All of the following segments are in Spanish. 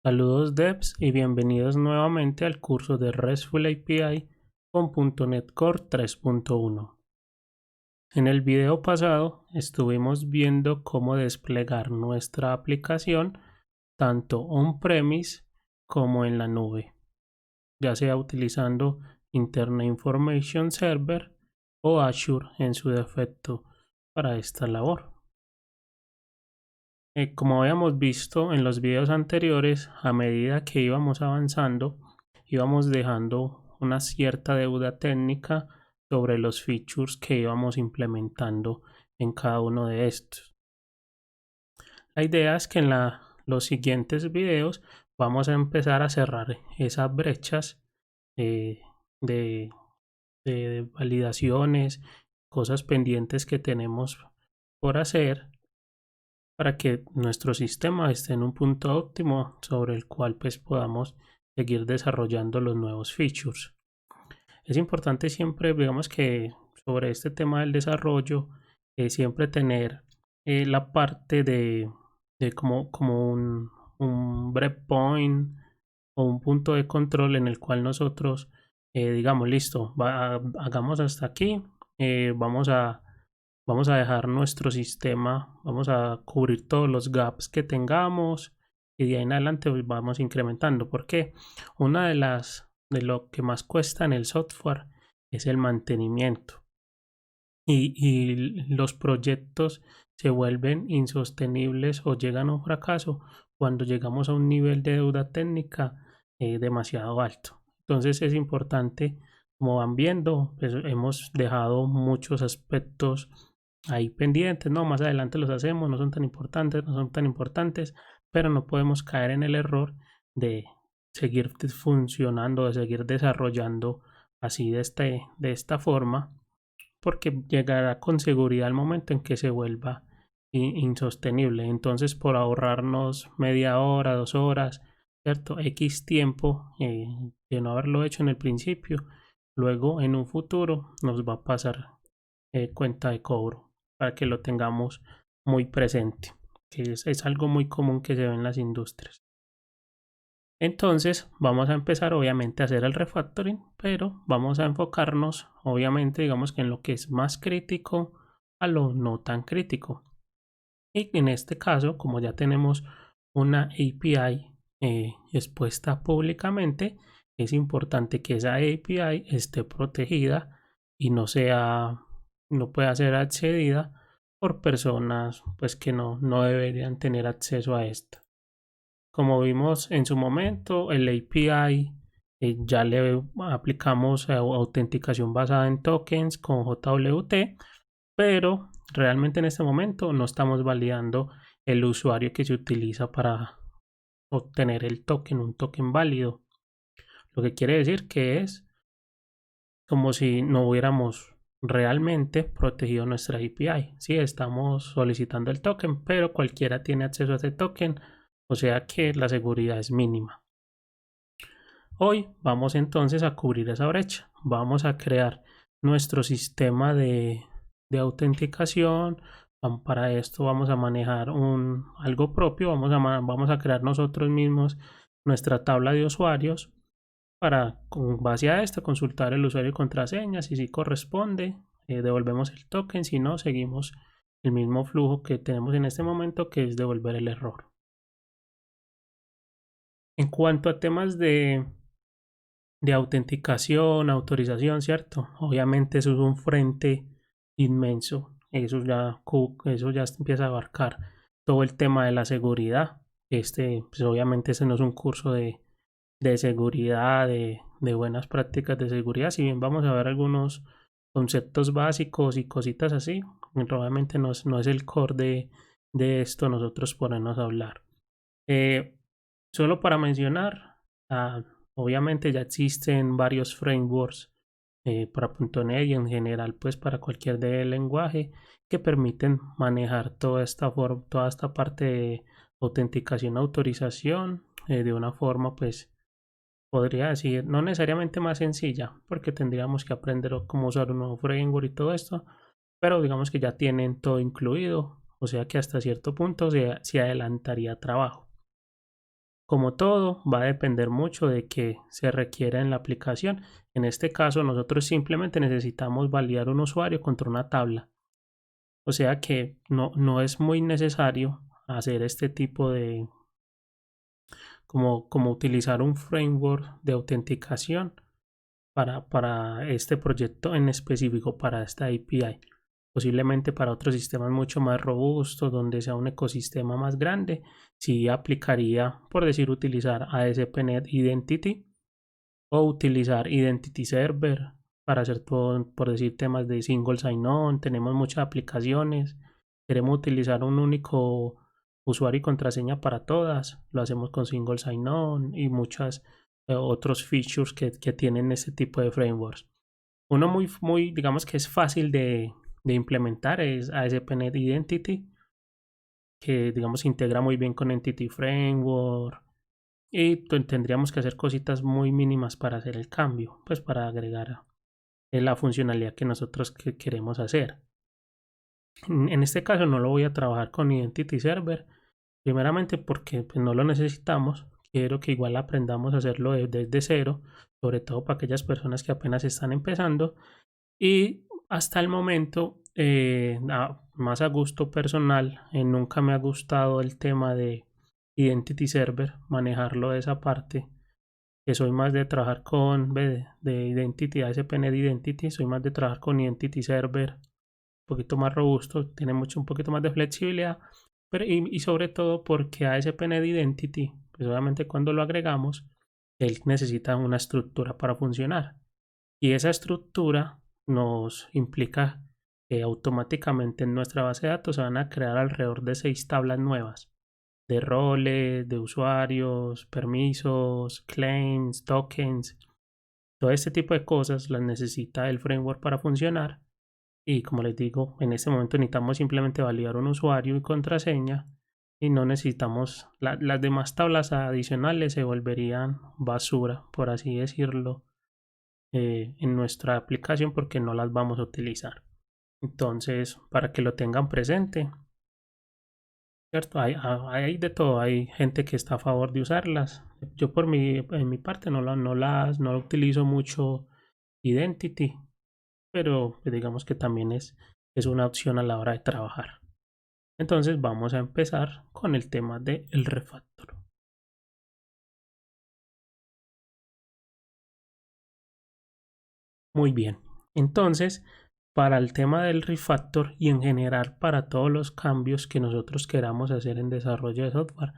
Saludos devs y bienvenidos nuevamente al curso de RESTful API con .NET Core 3.1. En el video pasado estuvimos viendo cómo desplegar nuestra aplicación tanto on-premise como en la nube, ya sea utilizando Internet Information Server o Azure en su defecto para esta labor. Como habíamos visto en los videos anteriores, a medida que íbamos avanzando, íbamos dejando una cierta deuda técnica sobre los features que íbamos implementando en cada uno de estos. La idea es que en los siguientes videos vamos a empezar a cerrar esas brechas eh, de, de validaciones, cosas pendientes que tenemos por hacer para que nuestro sistema esté en un punto óptimo sobre el cual pues podamos seguir desarrollando los nuevos features. Es importante siempre, digamos que sobre este tema del desarrollo, siempre tener la parte de como un breakpoint o un punto de control en el cual nosotros digamos, listo, hagamos hasta aquí, vamos a dejar nuestro sistema, vamos a cubrir todos los gaps que tengamos y de ahí en adelante pues, vamos incrementando. Porque una de lo que más cuesta en el software es el mantenimiento y los proyectos se vuelven insostenibles o llegan a un fracaso cuando llegamos a un nivel de deuda técnica demasiado alto. Entonces es importante, como van viendo, pues hemos dejado muchos aspectos ahí pendientes, ¿no? Más adelante los hacemos, no son tan importantes, no son tan importantes, pero no podemos caer en el error de seguir funcionando, de seguir desarrollando así de esta forma, porque llegará con seguridad el momento en que se vuelva insostenible. Entonces, por ahorrarnos media hora, 2 horas, ¿cierto? X tiempo de no haberlo hecho en el principio, luego en un futuro nos va a pasar cuenta de cobro para que lo tengamos muy presente, que es algo muy común que se ve en las industrias. Entonces vamos a empezar obviamente a hacer el refactoring, pero vamos a enfocarnos obviamente digamos que en lo que es más crítico a lo no tan crítico. Y en este caso, como ya tenemos una API expuesta públicamente, es importante que esa API esté protegida y no pueda ser accedida por personas pues que no deberían tener acceso a esto. Como vimos en su momento, el API ya le aplicamos autenticación basada en tokens con JWT, pero realmente en este momento no estamos validando el usuario que se utiliza para obtener el token, un token válido. Lo que quiere decir que es como si no hubiéramos realmente protegido nuestra API. Sí, estamos solicitando el token, pero cualquiera tiene acceso a ese token, o sea que la seguridad es mínima. Hoy vamos entonces a cubrir esa brecha. Vamos a crear nuestro sistema de autenticación. Para esto vamos a manejar algo propio. Vamos a crear nosotros mismos nuestra tabla de usuarios para, con base a esta, consultar el usuario y contraseña. Si sí corresponde, devolvemos el token. Si no, seguimos el mismo flujo que tenemos en este momento, que es devolver el error. En cuanto a temas de autenticación, autorización, ¿cierto? Obviamente eso es un frente inmenso. Eso ya empieza a abarcar todo el tema de la seguridad. Pues obviamente ese no es un curso de seguridad, de buenas prácticas de seguridad. Si bien vamos a ver algunos conceptos básicos y cositas así, probablemente no es el core de esto nosotros ponernos a hablar. Solo para mencionar, obviamente ya existen varios frameworks para .NET y en general pues para cualquier lenguaje que permiten manejar toda esta parte de autenticación, autorización de una forma pues podría decir no necesariamente más sencilla porque tendríamos que aprender cómo usar un nuevo framework y todo esto, pero digamos que ya tienen todo incluido, o sea que hasta cierto punto se adelantaría trabajo. Como todo, va a depender mucho de qué se requiera en la aplicación. En este caso, nosotros simplemente necesitamos validar un usuario contra una tabla. O sea que no es muy necesario hacer este tipo de, como utilizar un framework de autenticación para este proyecto en específico, para esta API. Posiblemente para otros sistemas mucho más robustos, donde sea un ecosistema más grande, sí aplicaría, por decir, utilizar ASP.NET Identity o utilizar Identity Server para hacer todo, por decir, temas de single sign-on. Tenemos muchas aplicaciones, queremos utilizar un único usuario y contraseña para todas, lo hacemos con single sign-on y muchos otros features que tienen este tipo de frameworks. Uno muy, digamos que es fácil de implementar es ASP.NET Identity, que digamos integra muy bien con Entity Framework y tendríamos que hacer cositas muy mínimas para hacer el cambio, pues para agregar la funcionalidad que nosotros queremos hacer. En este caso no lo voy a trabajar con Identity Server, primeramente porque pues, no lo necesitamos. Quiero que igual aprendamos a hacerlo desde cero, sobre todo para aquellas personas que apenas están empezando. Y hasta el momento, más a gusto personal, nunca me ha gustado el tema de Identity Server, manejarlo de esa parte, que soy más de trabajar con de Identity, ASP.NET Identity, soy más de trabajar con Identity Server, un poquito más robusto, tiene un poquito más de flexibilidad, pero, y sobre todo porque ASP.NET Identity, pues obviamente cuando lo agregamos, él necesita una estructura para funcionar. Y esa estructura nos implica que automáticamente en nuestra base de datos se van a crear alrededor de 6 tablas nuevas de roles, de usuarios, permisos, claims, tokens. Todo este tipo de cosas las necesita el framework para funcionar. Y como les digo, en este momento necesitamos simplemente validar un usuario y contraseña y no necesitamos las demás tablas adicionales se volverían basura, por así decirlo, en nuestra aplicación porque no las vamos a utilizar. Entonces, para que lo tengan presente, ¿cierto? Hay de todo, hay gente que está a favor de usarlas. Yo en mi parte no utilizo mucho Identity, pero pues, digamos que también es una opción a la hora de trabajar. Entonces vamos a empezar con el tema del refactor. Muy bien. Entonces, para el tema del refactor y en general para todos los cambios que nosotros queramos hacer en desarrollo de software,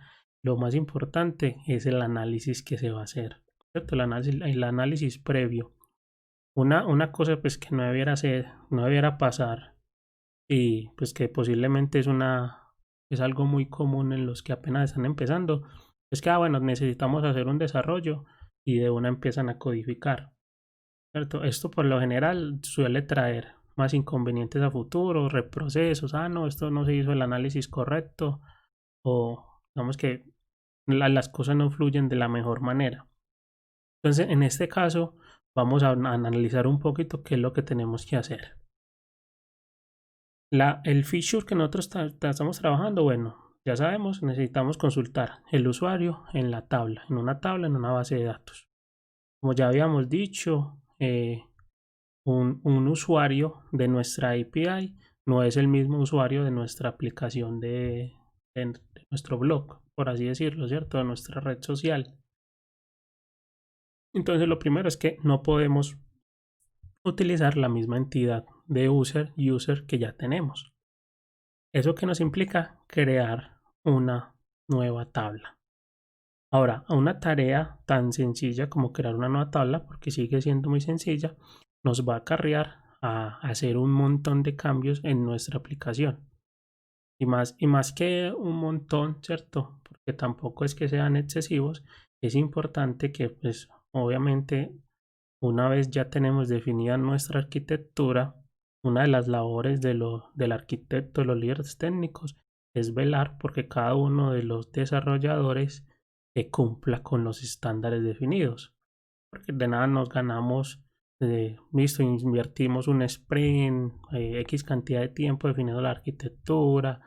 lo más importante es el análisis que se va a hacer, ¿cierto? El análisis previo. Una cosa pues que no debiera pasar y pues que posiblemente es algo muy común en los que apenas están empezando, es que, bueno, necesitamos hacer un desarrollo y de una empiezan a codificar. ¿Cierto? Esto por lo general suele traer más inconvenientes a futuro, reprocesos, no, esto no se hizo el análisis correcto o digamos que las cosas no fluyen de la mejor manera. Entonces, en este caso, vamos a analizar un poquito qué es lo que tenemos que hacer. El feature que nosotros estamos trabajando, bueno, ya sabemos, necesitamos consultar el usuario en la tabla, en una base de datos. Como ya habíamos dicho, un usuario de nuestra API no es el mismo usuario de nuestra aplicación de nuestro blog, por así decirlo, ¿cierto? De nuestra red social. Entonces lo primero es que no podemos utilizar la misma entidad de user que ya tenemos. Eso que nos implica crear una nueva tabla. Ahora, a una tarea tan sencilla como crear una nueva tabla, porque sigue siendo muy sencilla, nos va a acarrear a hacer un montón de cambios en nuestra aplicación. Y más que un montón, ¿cierto? Porque tampoco es que sean excesivos, es importante que, pues, obviamente, una vez ya tenemos definida nuestra arquitectura, una de las labores del arquitecto, de los líderes técnicos, es velar porque cada uno de los desarrolladores cumpla con los estándares definidos. Porque de nada nos ganamos, listo, invertimos un sprint, X cantidad de tiempo definiendo la arquitectura,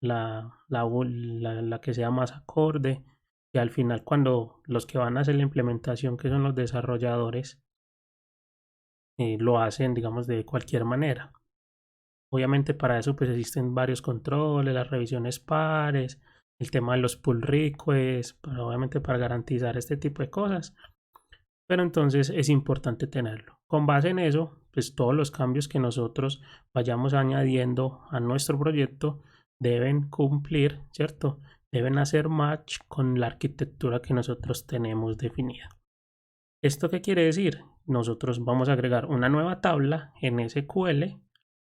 la que sea más acorde, y al final cuando los que van a hacer la implementación, que son los desarrolladores, lo hacen, digamos, de cualquier manera. Obviamente para eso pues existen varios controles, las revisiones pares, el tema de los pull requests, obviamente para garantizar este tipo de cosas. Pero entonces es importante tenerlo. Con base en eso, pues todos los cambios que nosotros vayamos añadiendo a nuestro proyecto deben cumplir, ¿cierto? Deben hacer match con la arquitectura que nosotros tenemos definida. ¿Esto qué quiere decir? Nosotros vamos a agregar una nueva tabla en SQL.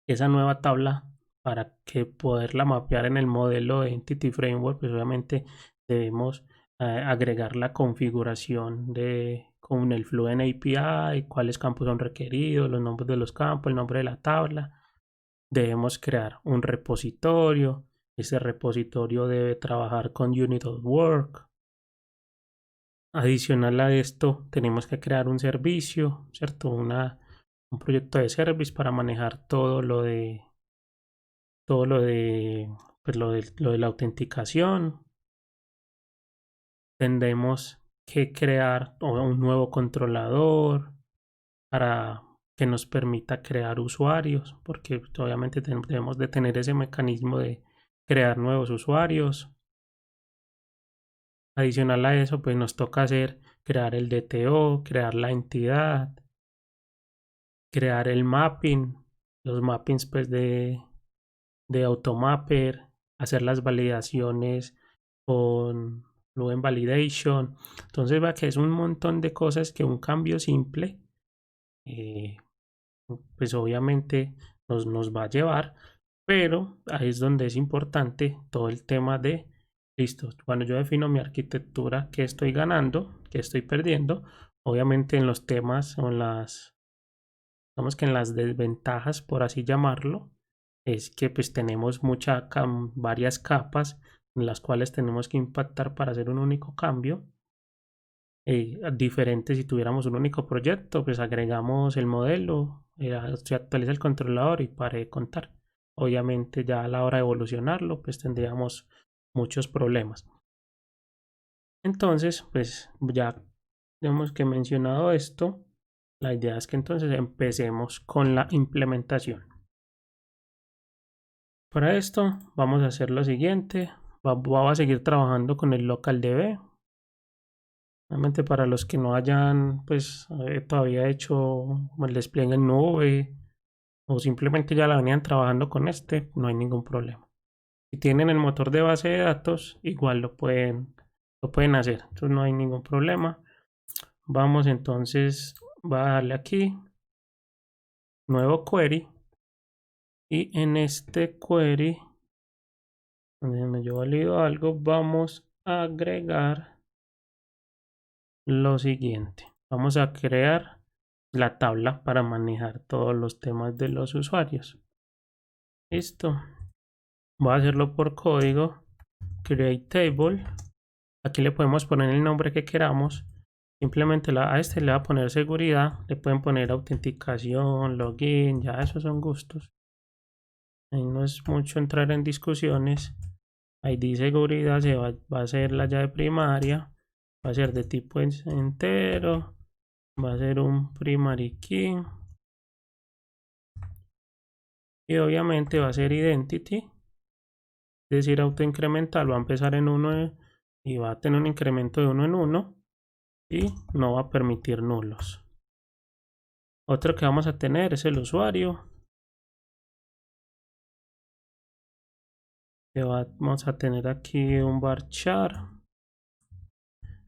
Esa nueva tabla, para que poderla mapear en el modelo de Entity Framework, pues obviamente debemos agregar la configuración con el Fluent API, cuáles campos son requeridos, los nombres de los campos, el nombre de la tabla. Debemos crear un repositorio. Ese repositorio debe trabajar con Unit of Work. Adicional a esto, tenemos que crear un servicio, ¿cierto? Un proyecto de service para manejar pues lo de la autenticación. Tendremos que crear un nuevo controlador para que nos permita crear usuarios, porque obviamente debemos de tener ese mecanismo de crear nuevos usuarios. Adicional a eso, pues nos toca crear el DTO, crear la entidad, crear el mapping, los mappings pues de Automapper, hacer las validaciones con Fluent Validation. Entonces va que es un montón de cosas que un cambio simple, pues obviamente nos va a llevar, pero ahí es donde es importante todo el tema de, listo, cuando yo defino mi arquitectura, qué estoy ganando, qué estoy perdiendo, obviamente en los temas o digamos que en las desventajas, por así llamarlo, es que pues tenemos varias capas en las cuales tenemos que impactar para hacer un único cambio. Diferente si tuviéramos un único proyecto, pues agregamos el modelo, se actualiza el controlador y para de contar. Obviamente ya a la hora de evolucionarlo, pues tendríamos muchos problemas. Entonces, pues ya hemos que mencionado esto, la idea es que entonces empecemos con la implementación. Para esto vamos a hacer lo siguiente. Vamos a seguir trabajando con el LocalDB. Realmente para los que no hayan pues todavía hecho el despliegue en nube o simplemente ya la venían trabajando con este, no hay ningún problema. Si tienen el motor de base de datos, igual lo pueden hacer. Entonces no hay ningún problema. Vamos entonces, va a darle aquí, nuevo query. Y en este query, donde yo valido algo, vamos a agregar lo siguiente. Vamos a crear la tabla para manejar todos los temas de los usuarios. Listo. Voy a hacerlo por código. Create table. Aquí le podemos poner el nombre que queramos. Simplemente a este le va a poner seguridad. Le pueden poner autenticación, login. Ya esos son gustos. Ahí no es mucho entrar en discusiones. ID seguridad va a ser la llave primaria. Va a ser de tipo entero. Va a ser un primary key. Y obviamente va a ser identity. Es decir, autoincremental va a empezar en 1 y va a tener un incremento de 1 en 1 y no va a permitir nulos. Otro que vamos a tener es el usuario. Que vamos a tener aquí un varchar.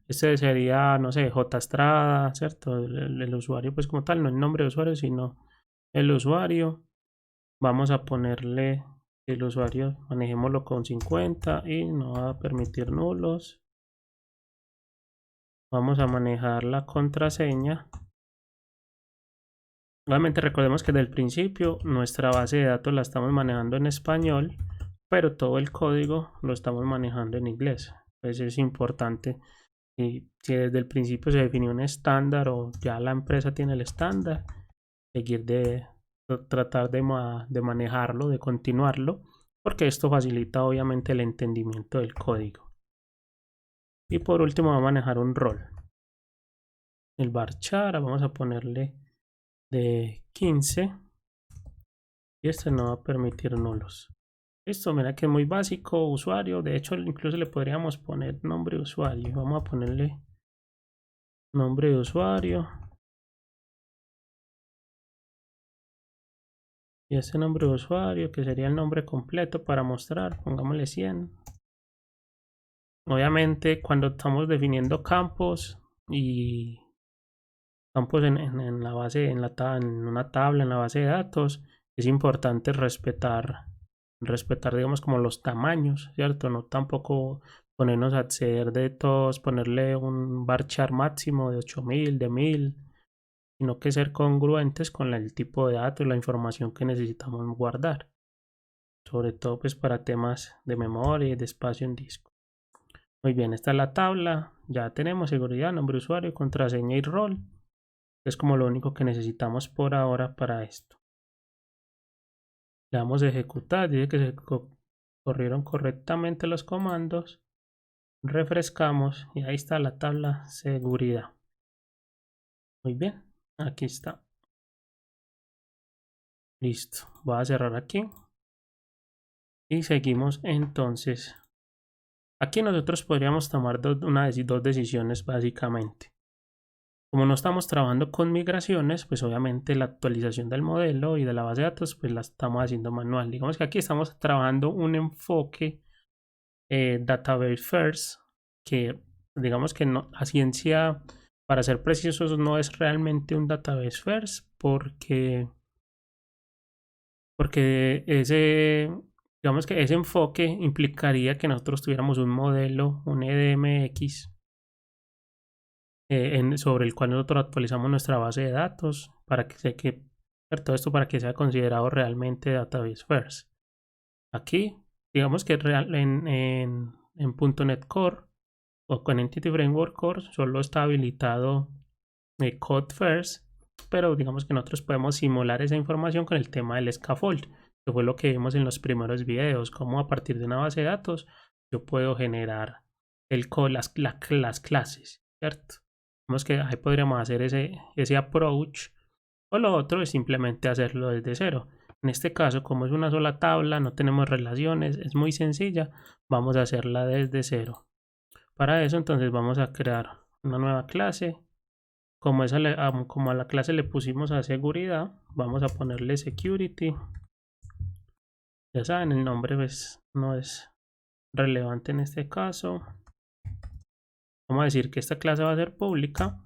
Este sería, no sé, J Estrada, ¿cierto? El usuario pues como tal, no el nombre de usuario, sino el usuario. Vamos a ponerle el usuario, manejémoslo con 50 y no va a permitir nulos. Vamos a manejar la contraseña. Obviamente recordemos que desde el principio nuestra base de datos la estamos manejando en español, pero todo el código lo estamos manejando en inglés. Entonces es importante, si desde el principio se definió un estándar o ya la empresa tiene el estándar, seguir tratar de manejarlo, de continuarlo, porque esto facilita obviamente el entendimiento del código. Y por último vamos a manejar un rol. El varchar, vamos a ponerle de 15. Y este no va a permitir nulos. Listo, mira que es muy básico, usuario. De hecho, incluso le podríamos poner nombre de usuario. Vamos a ponerle nombre de usuario. Y ese nombre de usuario, que sería el nombre completo para mostrar, pongámosle 100. Obviamente, cuando estamos definiendo campos y campos en la base, en una tabla, en la base de datos, es importante respetar, digamos, como los tamaños, ¿cierto? No tampoco ponernos a acceder de todos, ponerle un varchar máximo de 8000, de 1000, sino que ser congruentes con el tipo de datos y la información que necesitamos guardar, sobre todo pues para temas de memoria y de espacio en disco. Muy bien, esta es la tabla, ya tenemos seguridad, nombre de usuario, contraseña y rol. Es como lo único que necesitamos por ahora para esto. Le damos a ejecutar, dice que se corrieron correctamente los comandos. Refrescamos y ahí está la tabla seguridad. Muy bien, aquí está. Listo, voy a cerrar aquí. Y seguimos entonces. Aquí nosotros podríamos tomar dos decisiones básicamente. Como no estamos trabajando con migraciones, pues obviamente la actualización del modelo y de la base de datos, pues la estamos haciendo manual. Digamos que aquí estamos trabajando un enfoque database first, que digamos que no, a ciencia, para ser precisos, no es realmente un database first, porque digamos que ese enfoque implicaría que nosotros tuviéramos un modelo, un EDMX, sobre el cual nosotros actualizamos nuestra base de datos para que todo esto para que sea considerado realmente database first. Aquí, digamos que en .NET Core o con Entity Framework Core solo está habilitado Code First, pero digamos que nosotros podemos simular esa información con el tema del scaffold, que fue lo que vimos en los primeros videos, cómo a partir de una base de datos yo puedo generar las clases, ¿cierto? Vemos que ahí podríamos hacer ese approach, o lo otro es simplemente hacerlo desde cero. En este caso, como es una sola tabla, no tenemos relaciones, es muy sencilla, vamos a hacerla desde cero. Para eso entonces vamos a crear una nueva clase. Como a la clase le pusimos a seguridad, vamos a ponerle security. Ya saben, el nombre pues, no es relevante en este caso. Vamos a decir que esta clase va a ser pública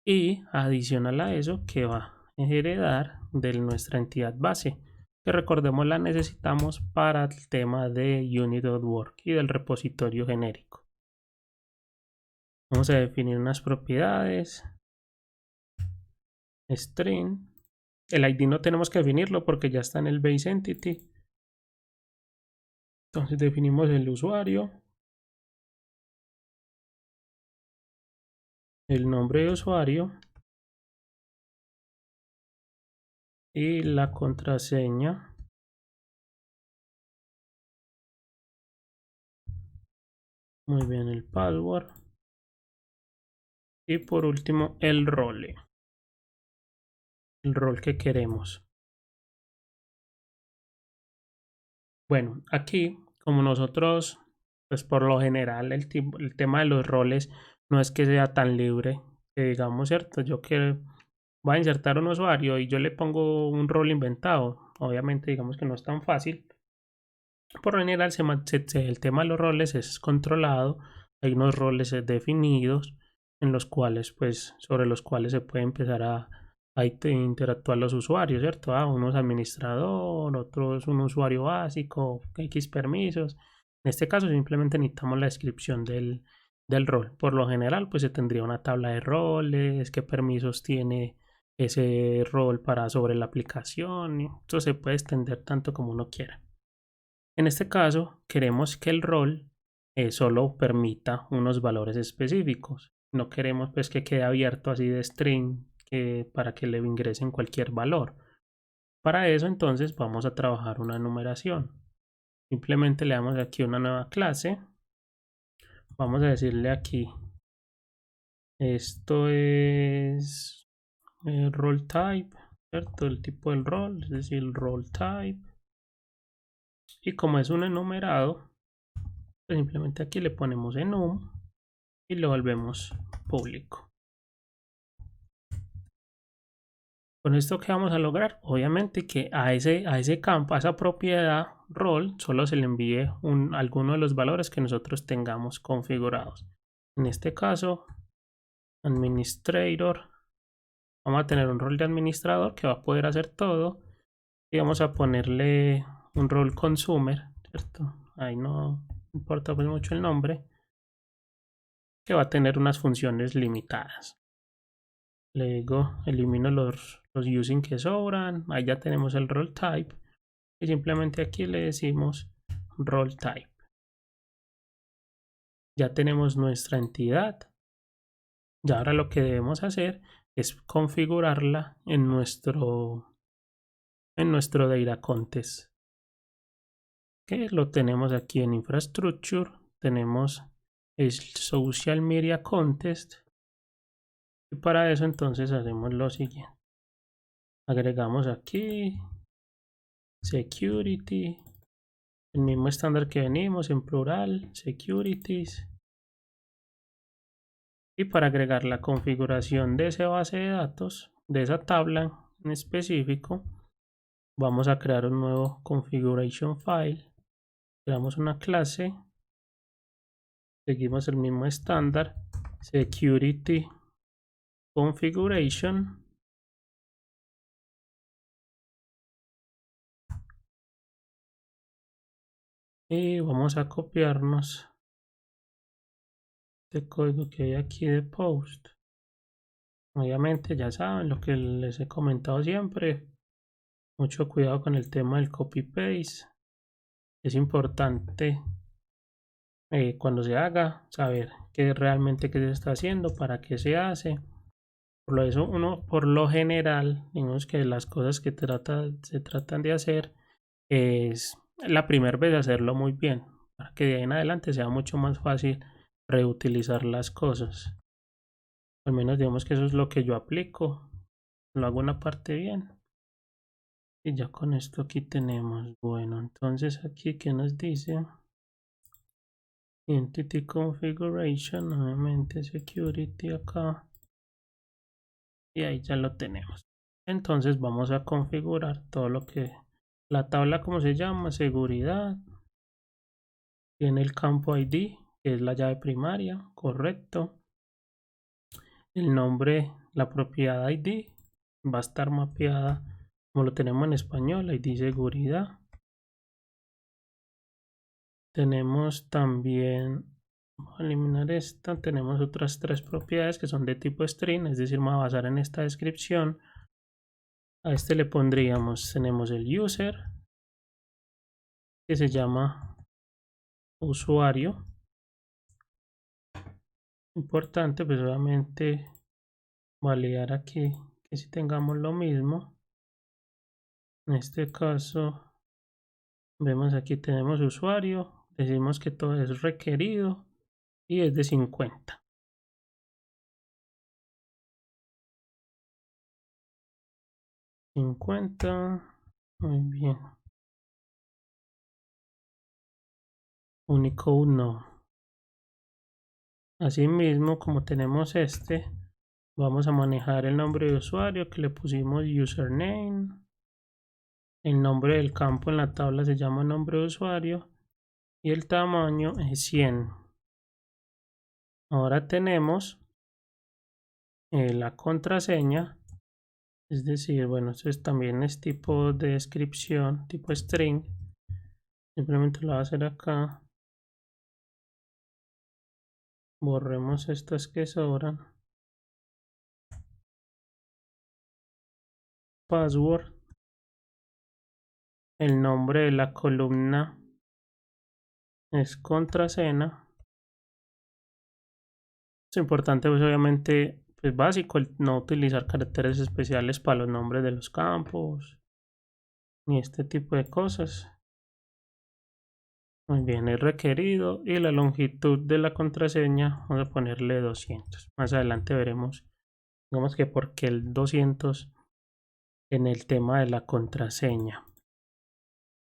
y adicional a eso que va a heredar de nuestra entidad base, que recordemos la necesitamos para el tema de unit.work y del repositorio genérico. Vamos a definir unas propiedades. String. El ID no tenemos que definirlo porque ya está en el base entity. Entonces definimos el usuario, el nombre de usuario y la contraseña. Muy bien, el password. Y por último el role. El rol que queremos. Bueno, aquí como nosotros, pues por lo general el tema de los roles no es que sea tan libre, que digamos, ¿cierto? Yo quiero, voy a insertar un usuario y yo le pongo un rol inventado. Obviamente digamos que no es tan fácil. Por lo general el tema de los roles es controlado, hay unos roles definidos en los cuales, pues, sobre los cuales se puede empezar a interactuar los usuarios, ¿cierto? Uno es administrador, otro es un usuario básico, X permisos. En este caso simplemente necesitamos la descripción del rol. Por lo general, pues se tendría una tabla de roles, qué permisos tiene ese rol para sobre la aplicación. Esto se puede extender tanto como uno quiera. En este caso, queremos que el rol solo permita unos valores específicos. No queremos pues que quede abierto así de string para que le ingresen cualquier valor. Para eso entonces vamos a trabajar una numeración. Simplemente le damos aquí una nueva clase. vamos a decirle aquí, esto es role type, ¿cierto? El tipo del rol, es decir, role type. Y como es un enumerado, pues simplemente aquí le ponemos enum y lo volvemos público. Con esto, ¿qué vamos a lograr? Obviamente que a ese campo, a esa propiedad role, solo se le envíe alguno de los valores que nosotros tengamos configurados. En este caso, administrator, vamos a tener un rol de administrador que va a poder hacer todo y vamos a ponerle un rol consumer, ¿cierto? Ahí no importa pues mucho el nombre, que va a tener unas funciones limitadas. Luego elimino los using que sobran, ahí ya tenemos el role type y simplemente aquí le decimos role type. Ya tenemos nuestra entidad. Y ahora lo que debemos hacer es configurarla en nuestro data contest, que lo tenemos aquí en infrastructure. Tenemos el social media contest y para eso entonces hacemos lo siguiente: agregamos aquí security, el mismo estándar que venimos en plural, securities, y para agregar la configuración de esa base de datos, de esa tabla en específico, vamos a crear un nuevo configuration file, creamos una clase, seguimos el mismo estándar, security configuration, y vamos a copiarnos este código que hay aquí de post. Obviamente ya saben lo que les he comentado siempre, mucho cuidado con el tema del copy paste. Es importante cuando se haga saber qué realmente qué se está haciendo, para qué se hace. Por eso uno, por lo general, digamos que las cosas que se tratan de hacer es la primera vez hacerlo muy bien, para que de ahí en adelante sea mucho más fácil reutilizar las cosas. Al menos digamos que eso es lo que yo aplico, lo hago una parte bien. Y ya con esto aquí tenemos, bueno, entonces aquí que nos dice Entity Configuration, nuevamente Security acá, y ahí ya lo tenemos. Entonces vamos a configurar todo lo que la tabla, como se llama, seguridad, tiene el campo ID, que es la llave primaria, correcto. El nombre, la propiedad ID va a estar mapeada como lo tenemos en español, ID seguridad. Tenemos también, vamos a eliminar esta, tenemos otras tres propiedades que son de tipo string, es decir, me voy a basar en esta descripción. A este le pondríamos, tenemos el user, que se llama usuario. Importante, pues obviamente validar aquí que si tengamos lo mismo. En este caso, vemos aquí tenemos usuario, decimos que todo es requerido y es de 50. Muy bien. Unicode no. Asimismo, como tenemos este, vamos a manejar el nombre de usuario que le pusimos username. El nombre del campo en la tabla se llama nombre de usuario y el tamaño es 100. Ahora tenemos la contraseña, es decir, bueno, esto también es tipo de descripción, tipo string. Simplemente lo voy a hacer acá. Borremos estas que sobran. Password. El nombre de la columna es contraseña. Es importante, pues obviamente, pues básico, el no utilizar caracteres especiales para los nombres de los campos, ni este tipo de cosas. Muy bien, es requerido. Y la longitud de la contraseña, vamos a ponerle 200. Más adelante veremos, digamos que por qué el 200 en el tema de la contraseña.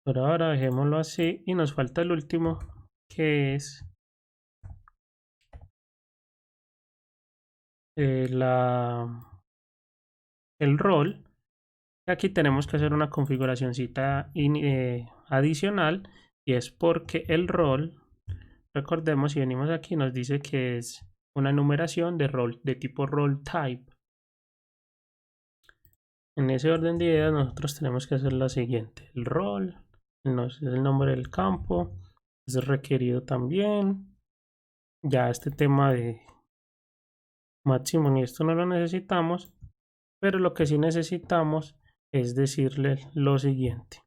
Por ahora dejémoslo así y nos falta el último, que es el rol. Aquí tenemos que hacer una configuracióncita adicional, y es porque el rol, recordemos, si venimos aquí nos dice que es una numeración de rol de tipo role type. En ese orden de ideas nosotros tenemos que hacer lo siguiente: el rol es el nombre del campo, es requerido también. Ya este tema de máximo y esto no lo necesitamos, pero lo que sí necesitamos es decirle lo siguiente.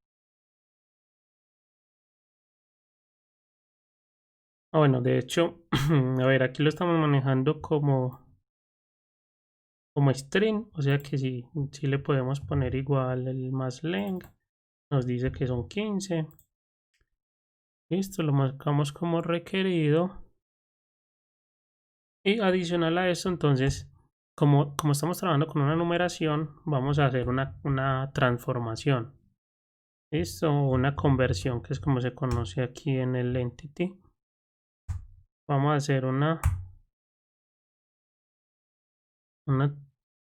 Bueno, de hecho, a ver, aquí lo estamos manejando como string, o sea que sí le podemos poner igual el más leng, nos dice que son 15. Listo, lo marcamos como requerido. Y adicional a eso, entonces, como estamos trabajando con una numeración, vamos a hacer una transformación. Listo, una conversión, que es como se conoce aquí en el entity. Vamos a hacer una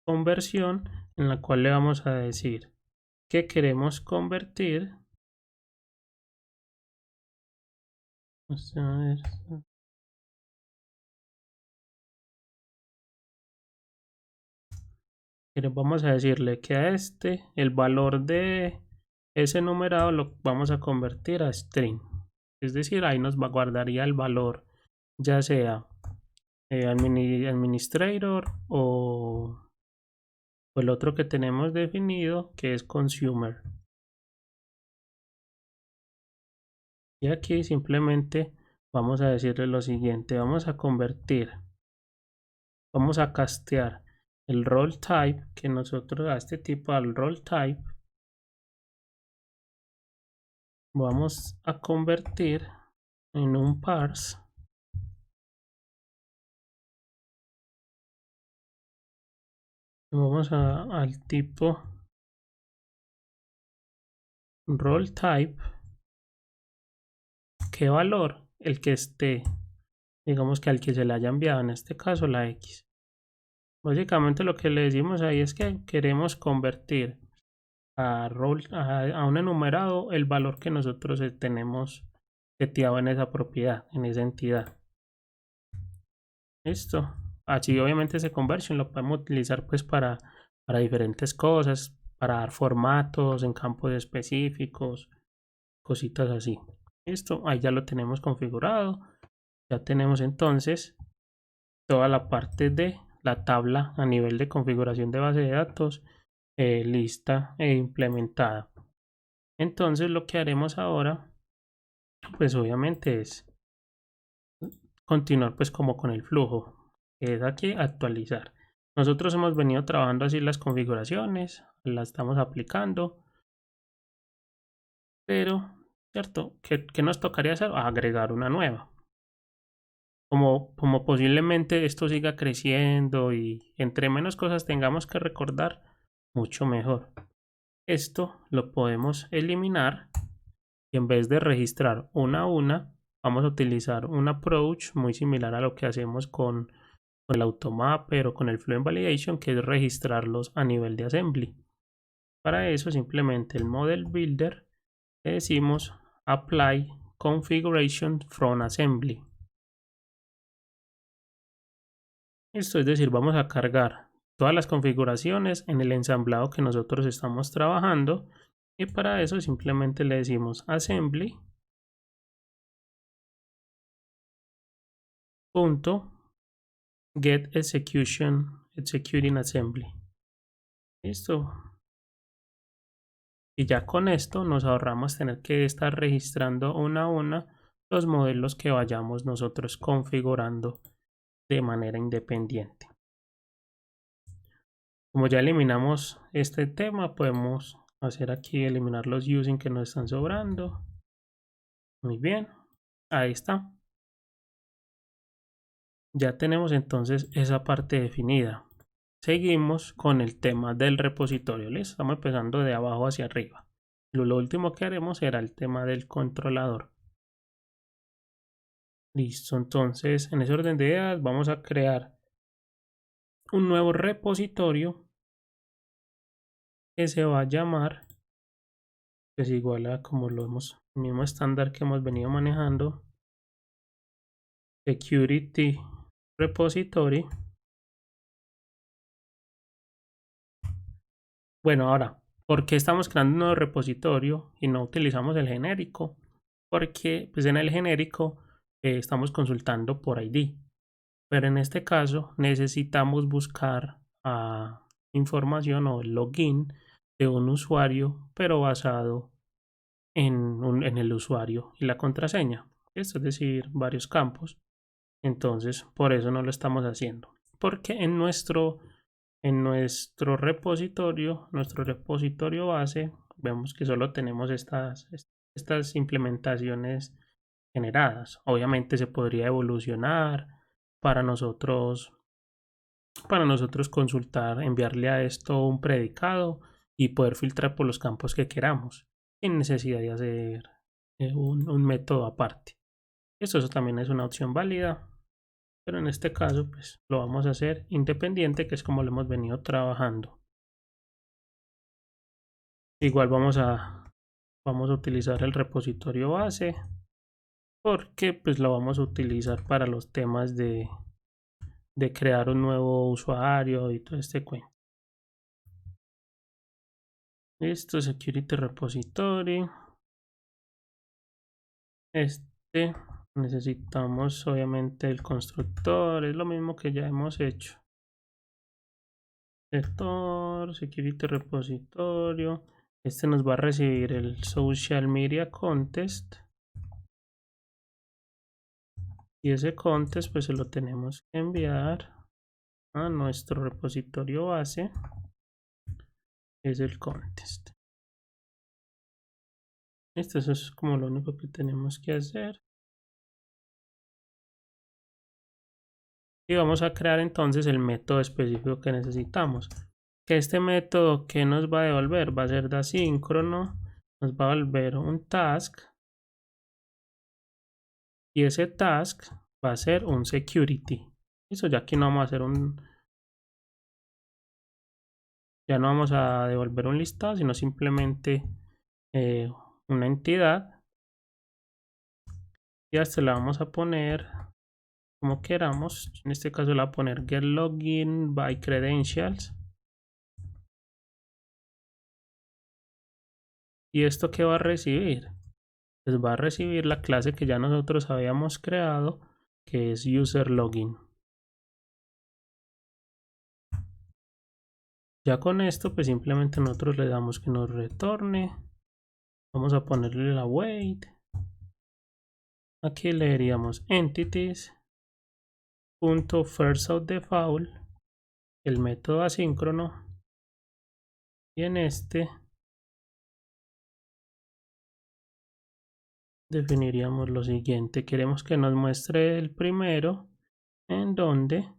conversión en la cual le vamos a decir que queremos convertir. Vamos a ver. Vamos a decirle que a el valor de ese numerado lo vamos a convertir a string. Es decir, ahí nos guardaría el valor, ya sea administrator o el otro que tenemos definido, que es consumer. Y aquí simplemente vamos a decirle lo siguiente: vamos a castear el role type que nosotros a este tipo, al role type, vamos a convertir en un parse. Vamos al tipo role type. ¿Qué valor? El que esté, digamos que al que se le haya enviado, en este caso la X. Básicamente lo que le decimos ahí es que queremos convertir a un enumerado el valor que nosotros tenemos seteado en esa propiedad, en esa entidad. Listo. Así obviamente ese conversion lo podemos utilizar pues para diferentes cosas, para dar formatos en campos específicos, cositas así. Listo, ahí ya lo tenemos configurado. Ya tenemos entonces toda la parte de la tabla a nivel de configuración de base de datos lista e implementada. Entonces lo que haremos ahora, pues obviamente es continuar pues como con el flujo, que es aquí actualizar. Nosotros hemos venido trabajando así las configuraciones, las estamos aplicando, pero, ¿cierto? ¿Qué nos tocaría hacer? Agregar una nueva. Como posiblemente esto siga creciendo y entre menos cosas tengamos que recordar, mucho mejor. Esto lo podemos eliminar y en vez de registrar una a una, vamos a utilizar un approach muy similar a lo que hacemos con el Automapper o con el Fluent Validation, que es registrarlos a nivel de assembly. Para eso simplemente el Model Builder le decimos Apply Configuration from Assembly. Esto es decir, vamos a cargar todas las configuraciones en el ensamblado que nosotros estamos trabajando, y para eso simplemente le decimos assembly get executing assembly. Listo. Y ya con esto nos ahorramos tener que estar registrando una a una los modelos que vayamos nosotros configurando de manera independiente. Como ya eliminamos este tema, podemos hacer aquí eliminar los using que nos están sobrando. Muy bien. Ahí está. Ya tenemos entonces esa parte definida. Seguimos con el tema del repositorio. ¿Listo? Estamos empezando de abajo hacia arriba. Lo último que haremos será el tema del controlador. Listo, entonces en ese orden de ideas vamos a crear un nuevo repositorio que se va a llamar, pues igual a como lo hemos, el mismo estándar que hemos venido manejando, Security Repository. Bueno, ahora, ¿por qué estamos creando un nuevo repositorio y no utilizamos el genérico? Porque pues en el genérico estamos consultando por ID, pero en este caso necesitamos buscar información o el login de un usuario, pero basado en el usuario y la contraseña. Esto es decir, varios campos. Entonces, por eso no lo estamos haciendo. Porque en nuestro repositorio base, vemos que solo tenemos estas implementaciones generadas. Obviamente se podría evolucionar para nosotros, para nosotros consultar, enviarle a esto un predicado y poder filtrar por los campos que queramos, sin necesidad de hacer un método aparte. Eso también es una opción válida, pero en este caso pues lo vamos a hacer independiente, que es como lo hemos venido trabajando. Igual vamos a utilizar el repositorio base porque pues lo vamos a utilizar para los temas de crear un nuevo usuario y todo este cuento. Listo, Security Repository. Necesitamos obviamente el constructor, es lo mismo que ya hemos hecho. Sector, Security Repositorio. Este nos va a recibir el Social Media Contest. Y ese contest pues se lo tenemos que enviar a nuestro repositorio base. Es el contest. Esto es como lo único que tenemos que hacer. Y vamos a crear entonces el método específico que necesitamos. Que este método que nos va a devolver va a ser de asíncrono. Nos va a devolver un task. Y ese task va a ser un security. Eso ya aquí no vamos a hacer ya no vamos a devolver un listado, sino simplemente una entidad. Y hasta la vamos a poner como queramos. En este caso la voy a poner get login by credentials. ¿Y esto qué va a recibir? Pues va a recibir la clase que ya nosotros habíamos creado, que es user login. Ya con esto pues simplemente nosotros le damos que nos retorne. Vamos a ponerle la wait. Aquí le diríamos entities .first out default, el método asíncrono, y en este definiríamos lo siguiente. Queremos que nos muestre el primero, en donde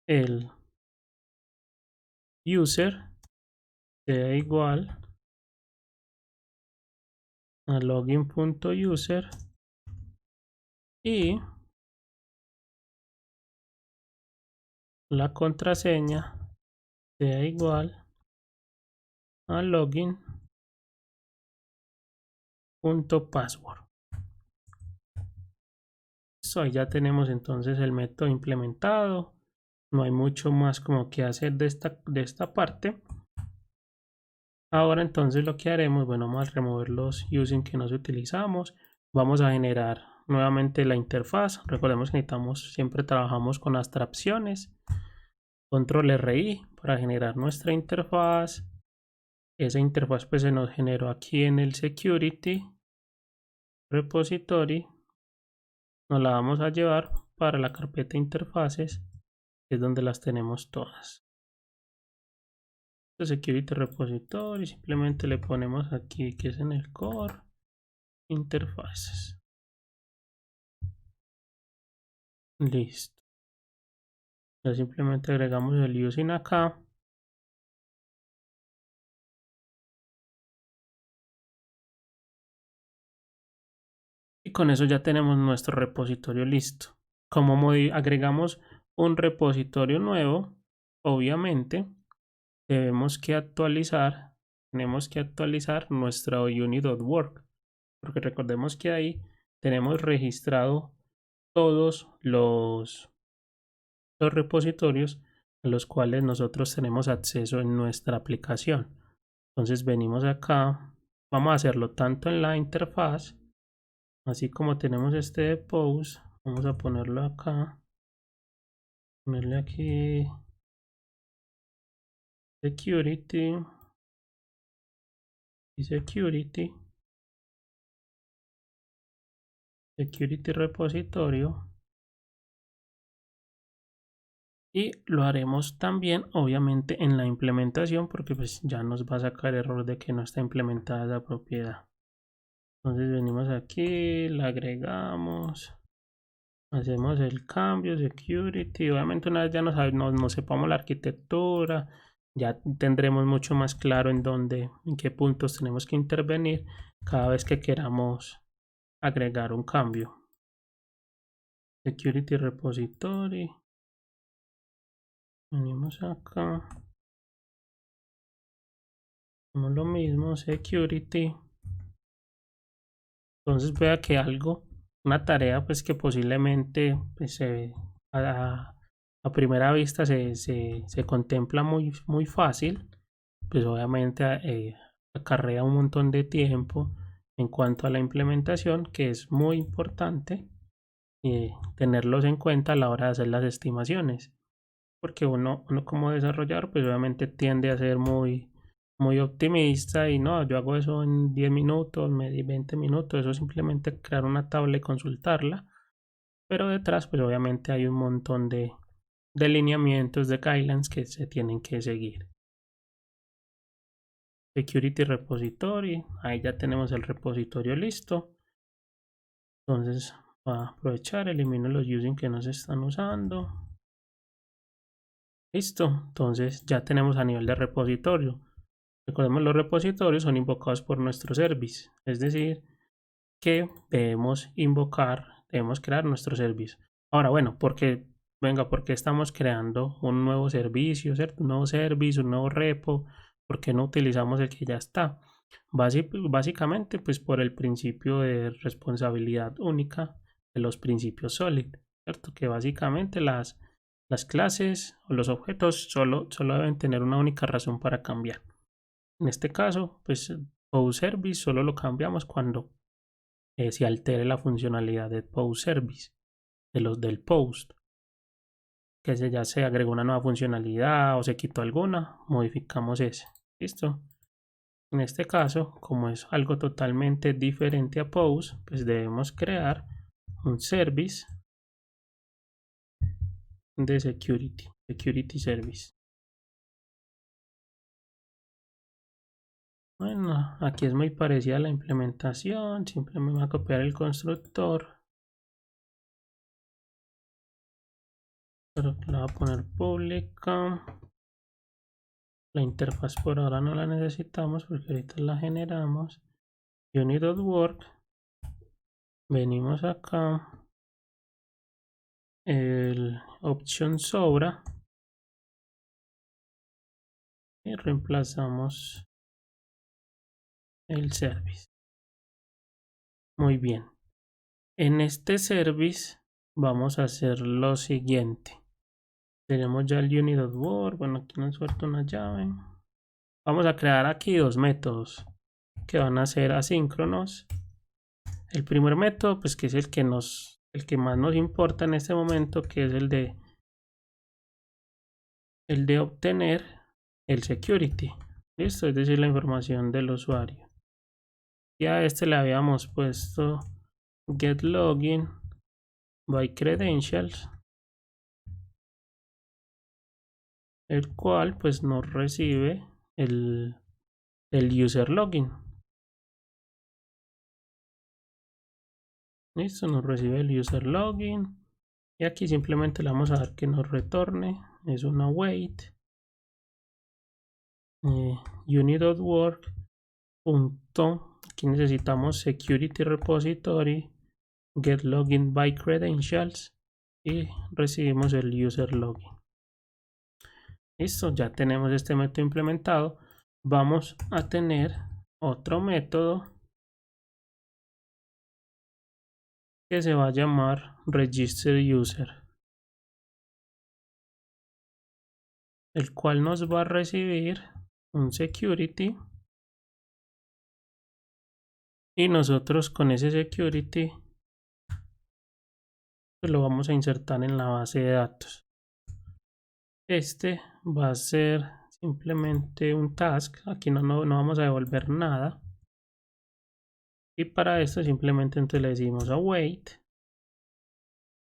el user sea igual a login.user y la contraseña sea igual a login.password. Eso, ahí ya tenemos entonces el método implementado. No hay mucho más como que hacer de esta parte. Ahora entonces lo que haremos, bueno, vamos a remover los using que nos utilizamos. Vamos a generar nuevamente la interfaz. Recordemos que siempre trabajamos con abstracciones. Control RI para generar nuestra interfaz. Esa interfaz pues se nos generó aquí en el Security Repository. Nos la vamos a llevar para la carpeta interfaces, que es donde las tenemos todas. Security Repository, simplemente le ponemos aquí que es en el core interfaces. Listo. Ya simplemente agregamos el using acá. Y con eso ya tenemos nuestro repositorio listo. Como agregamos un repositorio nuevo, obviamente tenemos que actualizar nuestra uni.work, porque recordemos que ahí tenemos registrado todos los repositorios a los cuales nosotros tenemos acceso en nuestra aplicación. Entonces venimos acá, vamos a hacerlo tanto en la interfaz, así como tenemos este de post, vamos a ponerlo acá, ponerle aquí security y security repositorio, y lo haremos también obviamente en la implementación, porque pues ya nos va a sacar error de que no está implementada la propiedad. Entonces venimos aquí, la agregamos, hacemos el cambio, security. Obviamente una vez ya nos sepamos la arquitectura, ya tendremos mucho más claro en qué puntos tenemos que intervenir cada vez que queramos agregar un cambio. Security repository. Venimos acá. Hacemos lo mismo, security. Entonces vea que una tarea pues que posiblemente pues, a primera vista se contempla muy fácil, pues obviamente acarrea un montón de tiempo en cuanto a la implementación, que es muy importante tenerlos en cuenta a la hora de hacer las estimaciones, porque uno como desarrollador pues obviamente tiende a ser muy optimista y no, yo hago eso en 10 minutos, 20 minutos, eso es simplemente crear una tabla y consultarla, pero detrás pues obviamente hay un montón de lineamientos, de guidelines que se tienen que seguir. Security repository, ahí ya tenemos el repositorio listo. Entonces va a aprovechar, elimino los using que no se están usando. Listo, entonces ya tenemos a nivel de repositorio. Recordemos, los repositorios son invocados por nuestro service, es decir, que debemos crear nuestro servicio. Ahora, bueno, ¿por qué estamos creando un nuevo servicio, ¿cierto? Un nuevo service, un nuevo repo? ¿Por qué no utilizamos el que ya está? Básicamente, pues por el principio de responsabilidad única de los principios SOLID, ¿cierto? Que básicamente las clases o los objetos solo deben tener una única razón para cambiar. En este caso, pues Post Service solo lo cambiamos cuando se altere la funcionalidad de Post Service, de los del Post, que ya se agregó una nueva funcionalidad o se quitó alguna, modificamos ese. ¿Listo? En este caso, como es algo totalmente diferente a Post, pues debemos crear un service de security service. Bueno, aquí es muy parecida a la implementación, simplemente voy a copiar el constructor, pero la voy a poner pública. La interfaz por ahora no la necesitamos porque ahorita la generamos. Uni.work, venimos acá, el option sobra y reemplazamos el service. Muy bien, en este service vamos a hacer lo siguiente. Tenemos ya el uni.work, bueno, aquí nos suelta una llave. Vamos a crear aquí dos métodos que van a ser asíncronos. El primer método, pues que es el que más nos importa en este momento, que es el de obtener el security. Listo, es decir, la información del usuario. Y a este le habíamos puesto get login by credentials, el cual pues nos recibe el user login. Listo, nos recibe el user login. Y aquí simplemente le vamos a dar que nos retorne, es una await, uni.work. Aquí necesitamos security repository, get login by credentials y recibimos el user login. Listo, ya tenemos este método implementado. Vamos a tener otro método que se va a llamar register user, el cual nos va a recibir un security y nosotros con ese security pues lo vamos a insertar en la base de datos. Este va a ser simplemente un task, aquí no vamos a devolver nada. Y para esto simplemente entonces le decimos await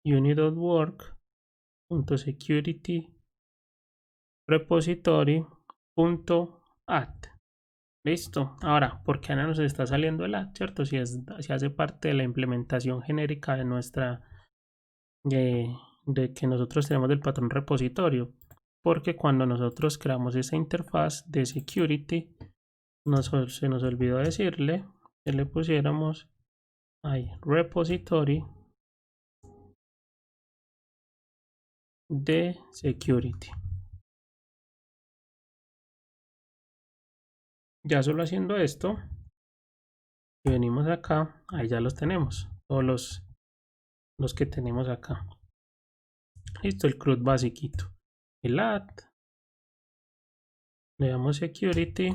uni.work.security repository.add. Listo. Ahora, ¿por qué no nos está saliendo el add? ¿Cierto? Si hace parte de la implementación genérica de nuestra de que nosotros tenemos del patrón repositorio. Porque cuando nosotros creamos esa interfaz de security, se nos olvidó decirle que le pusiéramos ahí repository de security. Ya solo haciendo esto, y venimos acá, ahí ya los tenemos, todos los que tenemos acá. Listo, el CRUD basiquito. El add, le damos security.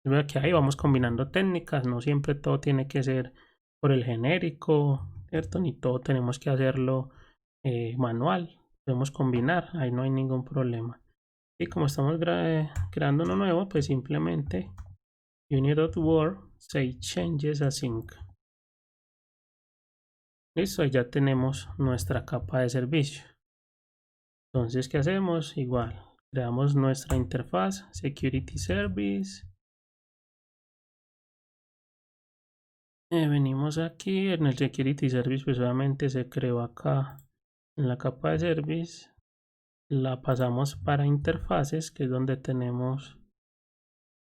Vea que ahí vamos combinando técnicas, no siempre todo tiene que ser por el genérico, ¿cierto? Ni todo tenemos que hacerlo manual. Podemos combinar, ahí no hay ningún problema. Y como estamos creando uno nuevo, pues simplemente uni.work say changes async. Listo, ahí ya tenemos nuestra capa de servicio. Entonces, ¿qué hacemos? Igual, creamos nuestra interfaz security service. Venimos aquí en el security service, pues obviamente se creó acá en la capa de service. La pasamos para interfaces, que es donde tenemos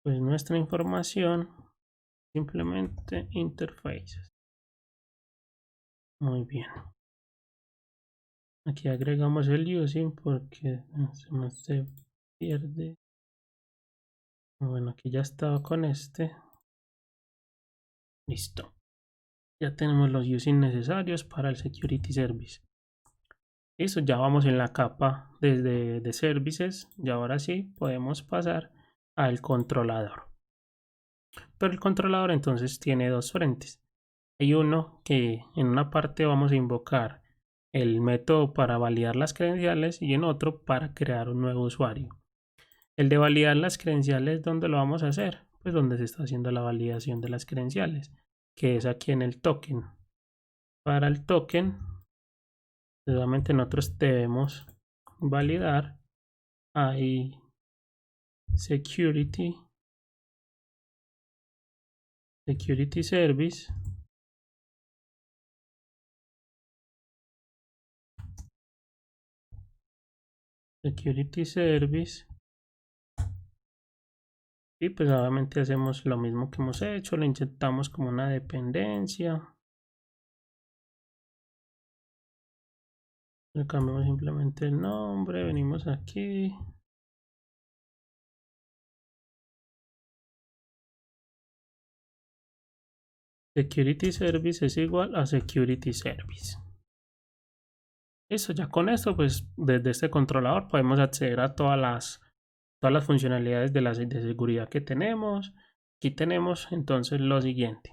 pues nuestra información. Simplemente interfaces. Muy bien. Aquí agregamos el using porque se pierde. Bueno, aquí ya estaba con este. Listo. Ya tenemos los using necesarios para el security service. Listo, ya vamos en la capa desde de services y ahora sí podemos pasar al controlador. Pero el controlador entonces tiene dos frentes. Hay uno que en una parte vamos a invocar el método para validar las credenciales y en otro para crear un nuevo usuario. El de validar las credenciales, ¿dónde lo vamos a hacer? Pues donde se está haciendo la validación de las credenciales, que es aquí en el token. Para el token, nuevamente nosotros debemos validar ahí security service y pues obviamente hacemos lo mismo que hemos hecho, lo inyectamos como una dependencia, le cambiamos simplemente el nombre, venimos aquí, security service es igual a security service. Eso, ya con esto pues desde este controlador podemos acceder a todas las funcionalidades de seguridad que tenemos. Aquí tenemos entonces lo siguiente.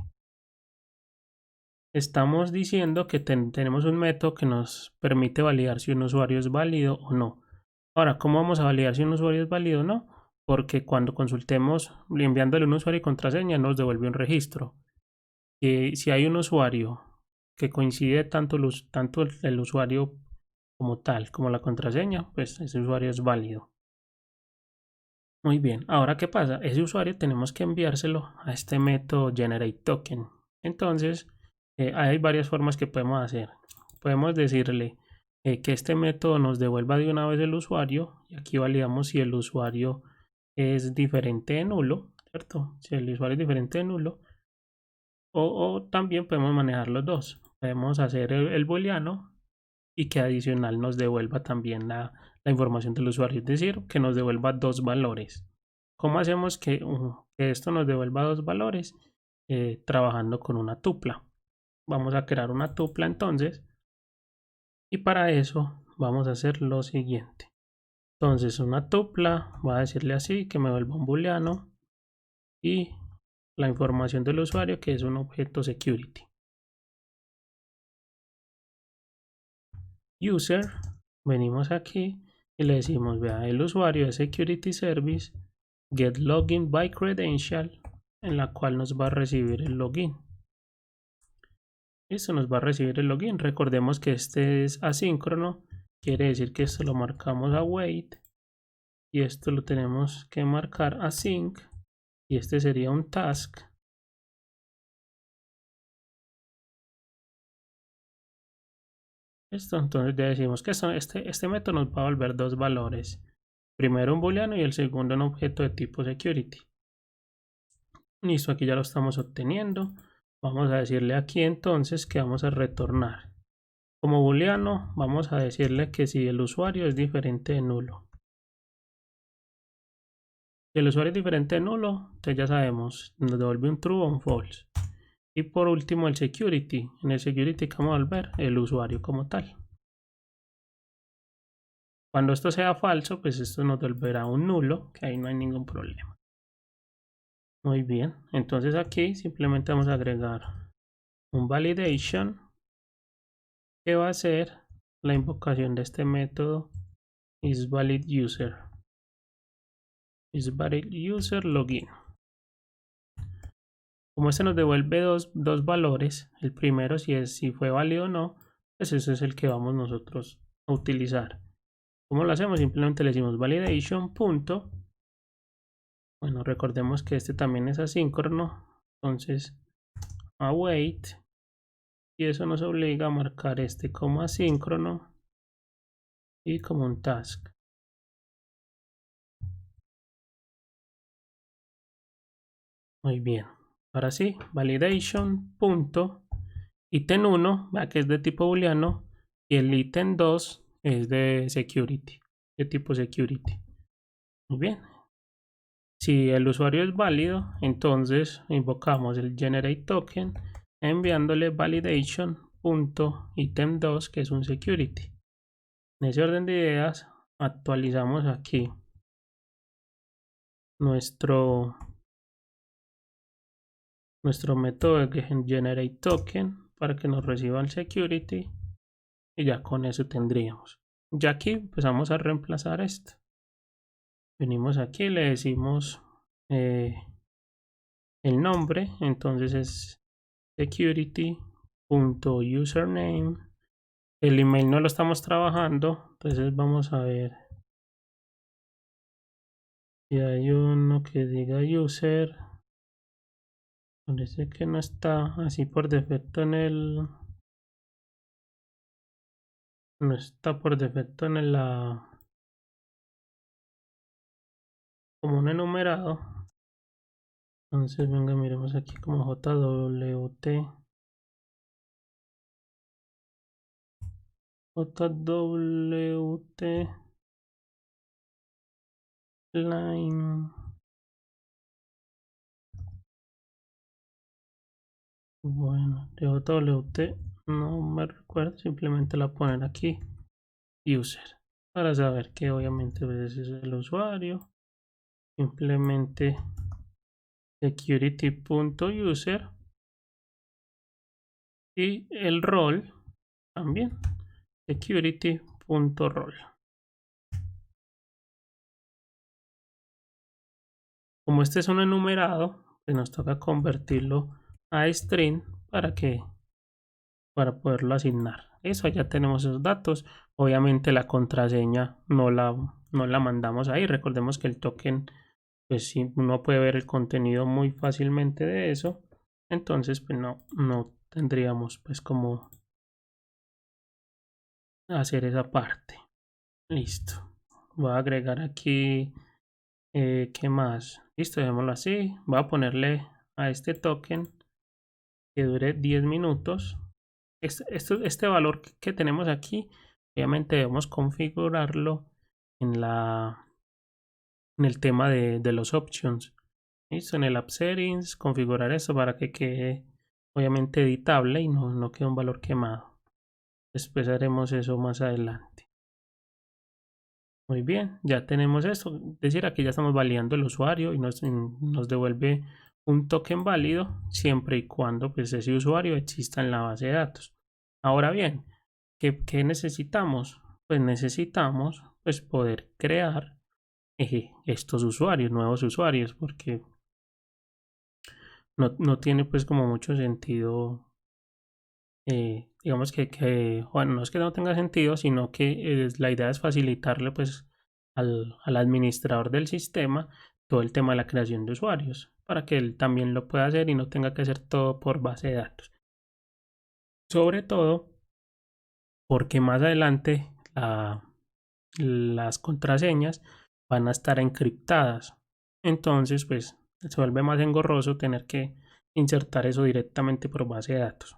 Estamos diciendo que tenemos un método que nos permite validar si un usuario es válido o no. Ahora, ¿cómo vamos a validar si un usuario es válido o no? Porque cuando consultemos enviándole un usuario y contraseña nos devuelve un registro. Si hay un usuario que coincide tanto el usuario como tal como la contraseña, pues ese usuario es válido. Muy bien, ahora ¿qué pasa? Ese usuario tenemos que enviárselo a este método GenerateToken. Entonces, hay varias formas que podemos hacer. Podemos decirle que este método nos devuelva de una vez el usuario, y aquí validamos si el usuario es diferente de nulo, ¿cierto? Si el usuario es diferente de nulo, o también podemos manejar los dos. Podemos hacer el booleano y que adicional nos devuelva también la información del usuario, es decir, que nos devuelva dos valores. ¿Cómo hacemos que esto nos devuelva dos valores? Trabajando con una tupla. Vamos a crear una tupla entonces, y para eso vamos a hacer lo siguiente. Entonces una tupla, voy a decirle así, que me vuelva un booleano y la información del usuario, que es un objeto security. User, venimos aquí y le decimos, vea, el usuario de security service get login by credential, en la cual nos va a recibir el login. Esto nos va a recibir el login. Recordemos que este es asíncrono, quiere decir que esto lo marcamos await y esto lo tenemos que marcar async, y este sería un task. Esto, entonces ya decimos que este método nos va a volver dos valores. Primero un booleano y el segundo un objeto de tipo security. Listo, aquí ya lo estamos obteniendo. Vamos a decirle aquí entonces que vamos a retornar. Como booleano vamos a decirle que si el usuario es diferente de nulo. Si el usuario es diferente de nulo, entonces ya sabemos, nos devuelve un true o un false. Y por último el security. En el security que vamos a volver el usuario como tal. Cuando esto sea falso, pues esto nos devolverá un nulo, que ahí no hay ningún problema. Muy bien, entonces aquí simplemente vamos a agregar un validation que va a ser la invocación de este método isValidUser. isValidUser login. Como este nos devuelve dos valores, el primero si fue válido o no, pues ese es el que vamos nosotros a utilizar. ¿Cómo lo hacemos? Simplemente le decimos validation. Bueno, recordemos que este también es asíncrono, entonces await, y eso nos obliga a marcar este como asíncrono y como un task. Muy bien, ahora sí, validation punto ítem 1, que es de tipo booleano, y el ítem 2 es de security, de tipo security. Muy bien, si el usuario es válido, entonces invocamos el generate token enviándole validation.item2, que es un security. En ese orden de ideas, actualizamos aquí nuestro método de generate token para que nos reciba el security, y ya con eso tendríamos. Ya aquí empezamos a reemplazar esto. Venimos aquí y le decimos el nombre, entonces es security.username. El email no lo estamos trabajando, entonces vamos a ver si hay uno que diga user. Parece que no está así por defecto en el... No está por defecto en el... como un enumerado. Entonces venga, miremos aquí como JWT. JWT line. Bueno, JWT no me recuerdo, simplemente la ponen aquí user para saber que obviamente ese es el usuario. Simplemente security.user y el rol también security.role. Como este es un enumerado, pues nos toca convertirlo a string para poderlo asignar. Eso, ya tenemos esos datos. Obviamente la contraseña no la mandamos ahí. Recordemos que el token, pues sí, uno puede ver el contenido muy fácilmente de eso. Entonces, pues no tendríamos pues como hacer esa parte. Listo. Voy a agregar aquí, ¿qué más? Listo, dejémoslo así. Voy a ponerle a este token que dure 10 minutos. Este valor que tenemos aquí, obviamente debemos configurarlo en el tema de los options. Listo, en el app settings, configurar eso para que quede obviamente editable y no quede un valor quemado. Después haremos eso más adelante. Muy bien, ya tenemos esto. Es decir, aquí ya estamos validando el usuario y nos devuelve un token válido siempre y cuando pues, ese usuario exista en la base de datos. Ahora bien, ¿qué necesitamos? Pues necesitamos pues, poder crear estos usuarios, nuevos usuarios, porque no tiene pues como mucho sentido, digamos bueno, no es que no tenga sentido, sino que la idea es facilitarle pues al administrador del sistema todo el tema de la creación de usuarios, para que él también lo pueda hacer y no tenga que hacer todo por base de datos. Sobre todo porque más adelante las contraseñas van a estar encriptadas. Entonces, pues se vuelve más engorroso tener que insertar eso directamente por base de datos.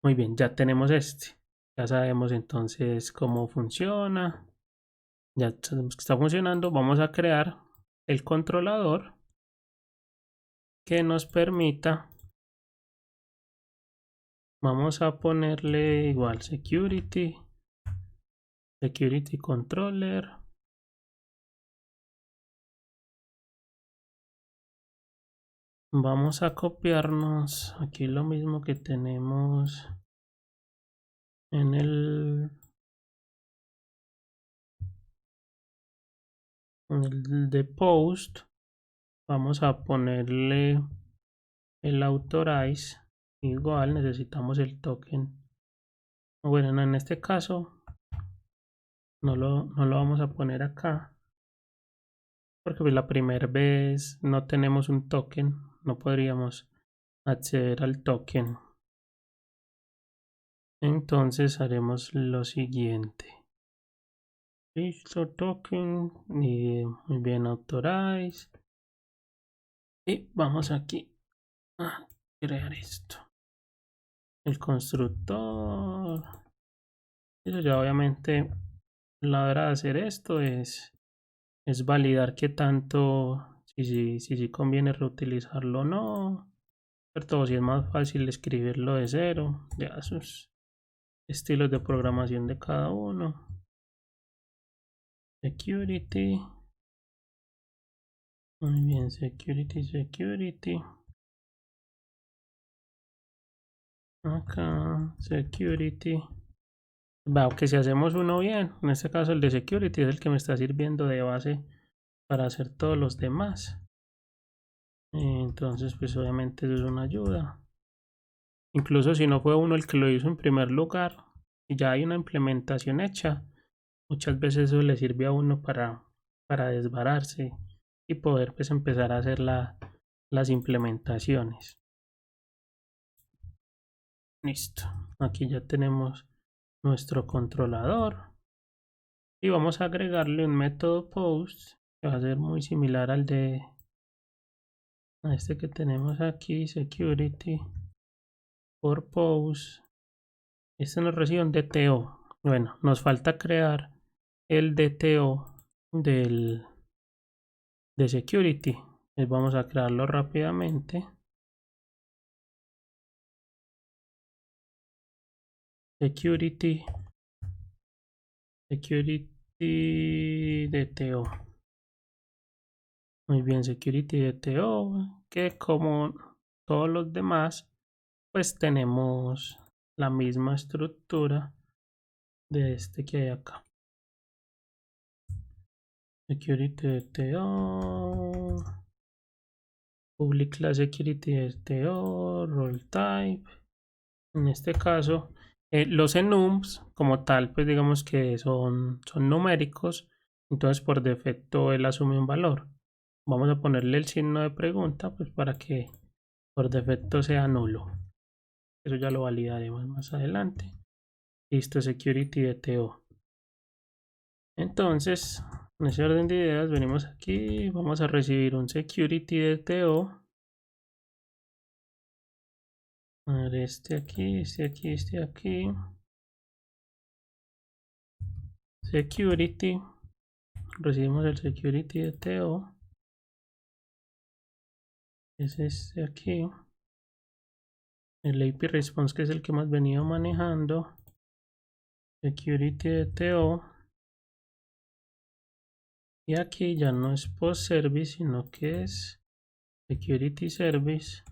Muy bien, ya tenemos este. Ya sabemos entonces cómo funciona. Ya sabemos que está funcionando. Vamos a crear el controlador que nos permita. Vamos a ponerle igual security controller. Vamos a copiarnos aquí lo mismo que tenemos en el de post. Vamos a ponerle el authorize. Igual necesitamos el token. Bueno, en este caso no lo vamos a poner acá. Porque pues la primera vez no tenemos un token. No podríamos acceder al token. Entonces haremos lo siguiente. Listo, token. Y muy bien, authorize. Y vamos aquí a crear esto. El constructor. Eso ya obviamente la hora de hacer esto es validar qué tanto, si conviene reutilizarlo o no. Pero si es más fácil escribirlo de cero, ya sus estilos de programación de cada uno. Security. Muy bien, security. Acá, security. Veo que si hacemos uno bien, en este caso el de security es el que me está sirviendo de base para hacer todos los demás. Entonces, pues obviamente eso es una ayuda. Incluso si no fue uno el que lo hizo en primer lugar y ya hay una implementación hecha, muchas veces eso le sirve a uno para desbararse y poder pues empezar a hacer las implementaciones. Listo. Aquí ya tenemos nuestro controlador y vamos a agregarle un método post que va a ser muy similar al de este que tenemos aquí, security por post. Este nos recibe un DTO. Bueno, nos falta crear el DTO de security. Entonces vamos a crearlo rápidamente. Security DTO. Muy bien, security DTO, que como todos los demás, pues tenemos la misma estructura de este que hay acá. Security DTO, public class security DTO, role type. En este caso, los enums como tal, pues digamos que son numéricos, entonces por defecto él asume un valor. Vamos a ponerle el signo de pregunta, pues para que por defecto sea nulo. Eso ya lo validaremos más adelante. Listo, security DTO. Entonces, en ese orden de ideas, venimos aquí, vamos a recibir un security DTO. A ver, este aquí, este aquí, este aquí. Security. Recibimos el security DTO. Es este aquí. El AP response, que es el que hemos venido manejando. Security DTO. Y aquí ya no es post service, sino que es security service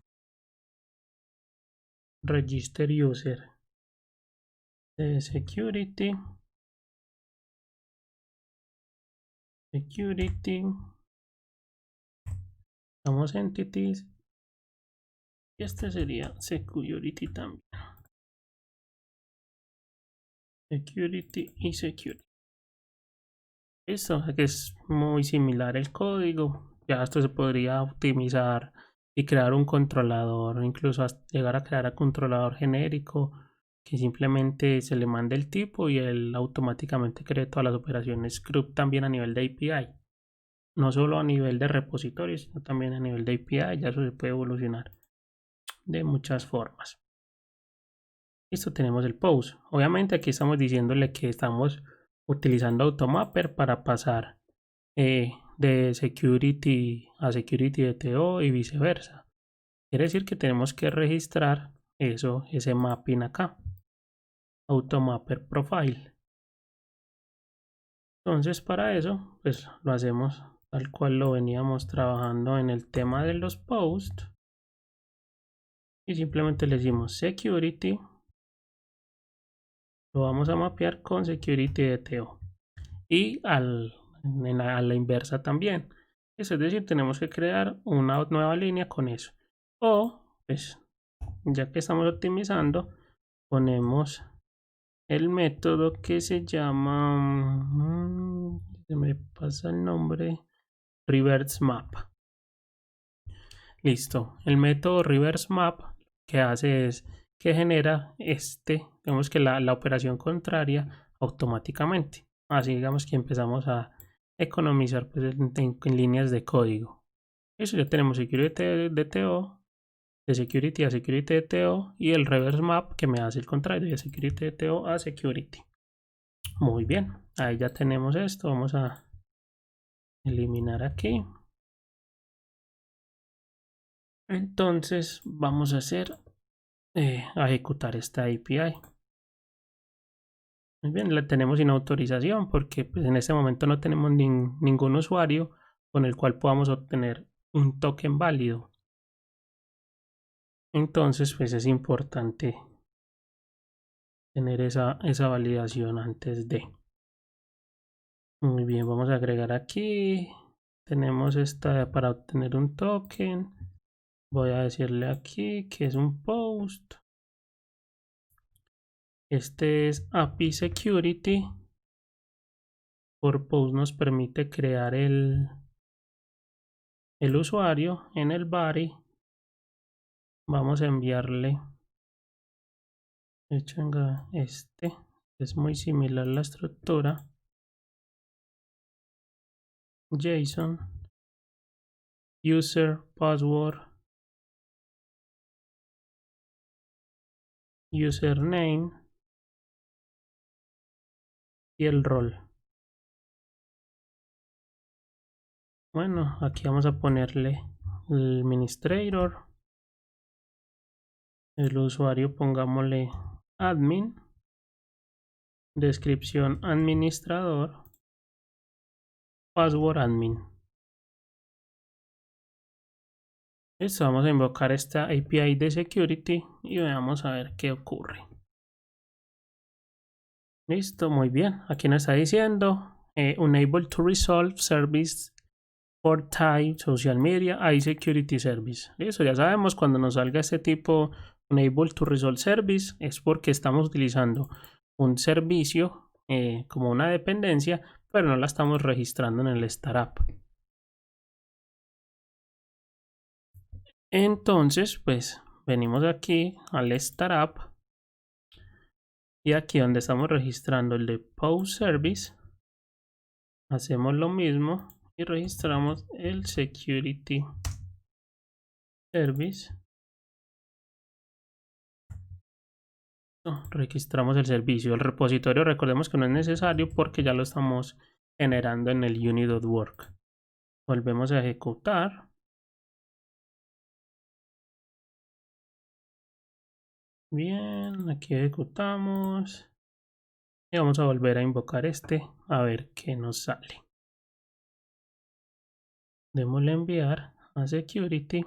register user. Security damos entities, y este sería security también. Security y security. Listo, que es muy similar el código. Ya esto se podría optimizar y crear un controlador, incluso llegar a crear un controlador genérico que simplemente se le mande el tipo y él automáticamente cree todas las operaciones script también a nivel de API. No solo a nivel de repositorio, sino también a nivel de API. Ya eso se puede evolucionar de muchas formas. Listo, tenemos el post. Obviamente aquí estamos diciéndole que estamos utilizando Automapper para pasar de security a security DTO y viceversa. Quiere decir que tenemos que registrar ese mapping acá. Automapper profile. Entonces para eso, pues lo hacemos tal cual lo veníamos trabajando en el tema de los posts. Y simplemente le decimos security. Lo vamos a mapear con security DTO. Y a la inversa también. Es decir, tenemos que crear una nueva línea con eso. O, pues, ya que estamos optimizando, ponemos el método que se llama, se me pasa el nombre, reverse map. Listo, el método reverse map que hace es que genera digamos que la operación contraria automáticamente. Así digamos que empezamos a economizar pues, en líneas de código. Eso ya tenemos security DTO, de security a security DTO, y el reverse map que me hace el contrario, de security DTO a security. Muy bien, ahí ya tenemos esto. Vamos a eliminar aquí. Entonces vamos a a ejecutar esta API. Muy bien, la tenemos sin autorización porque pues, en este momento no tenemos ningún usuario con el cual podamos obtener un token válido. Entonces, pues es importante tener esa validación antes de. Muy bien, vamos a agregar aquí. Tenemos esta para obtener un token. Voy a decirle aquí que es un post. Este es API Security. Por post nos permite crear el usuario en el body. Vamos a enviarle, de hecho, es muy similar la estructura. JSON, user, password, username y el rol. Bueno, aquí vamos a ponerle el administrator. El usuario pongámosle admin. Descripción administrador. Password admin. Listo, vamos a invocar esta API de security y veamos a ver qué ocurre. Listo, muy bien. Aquí nos está diciendo unable to resolve service for type social media iSecurity service. Listo, ya sabemos cuando nos salga este tipo unable to resolve service es porque estamos utilizando un servicio como una dependencia, pero no la estamos registrando en el startup. Entonces, pues venimos aquí al startup Y aquí donde estamos registrando el de Post Service, hacemos lo mismo y registramos el Security Service. Registramos el servicio. El repositorio, recordemos que no es necesario porque ya lo estamos generando en el unit.work. Volvemos a ejecutar. Bien, aquí ejecutamos. Y vamos a volver a invocar este a ver qué nos sale. Démosle enviar a security.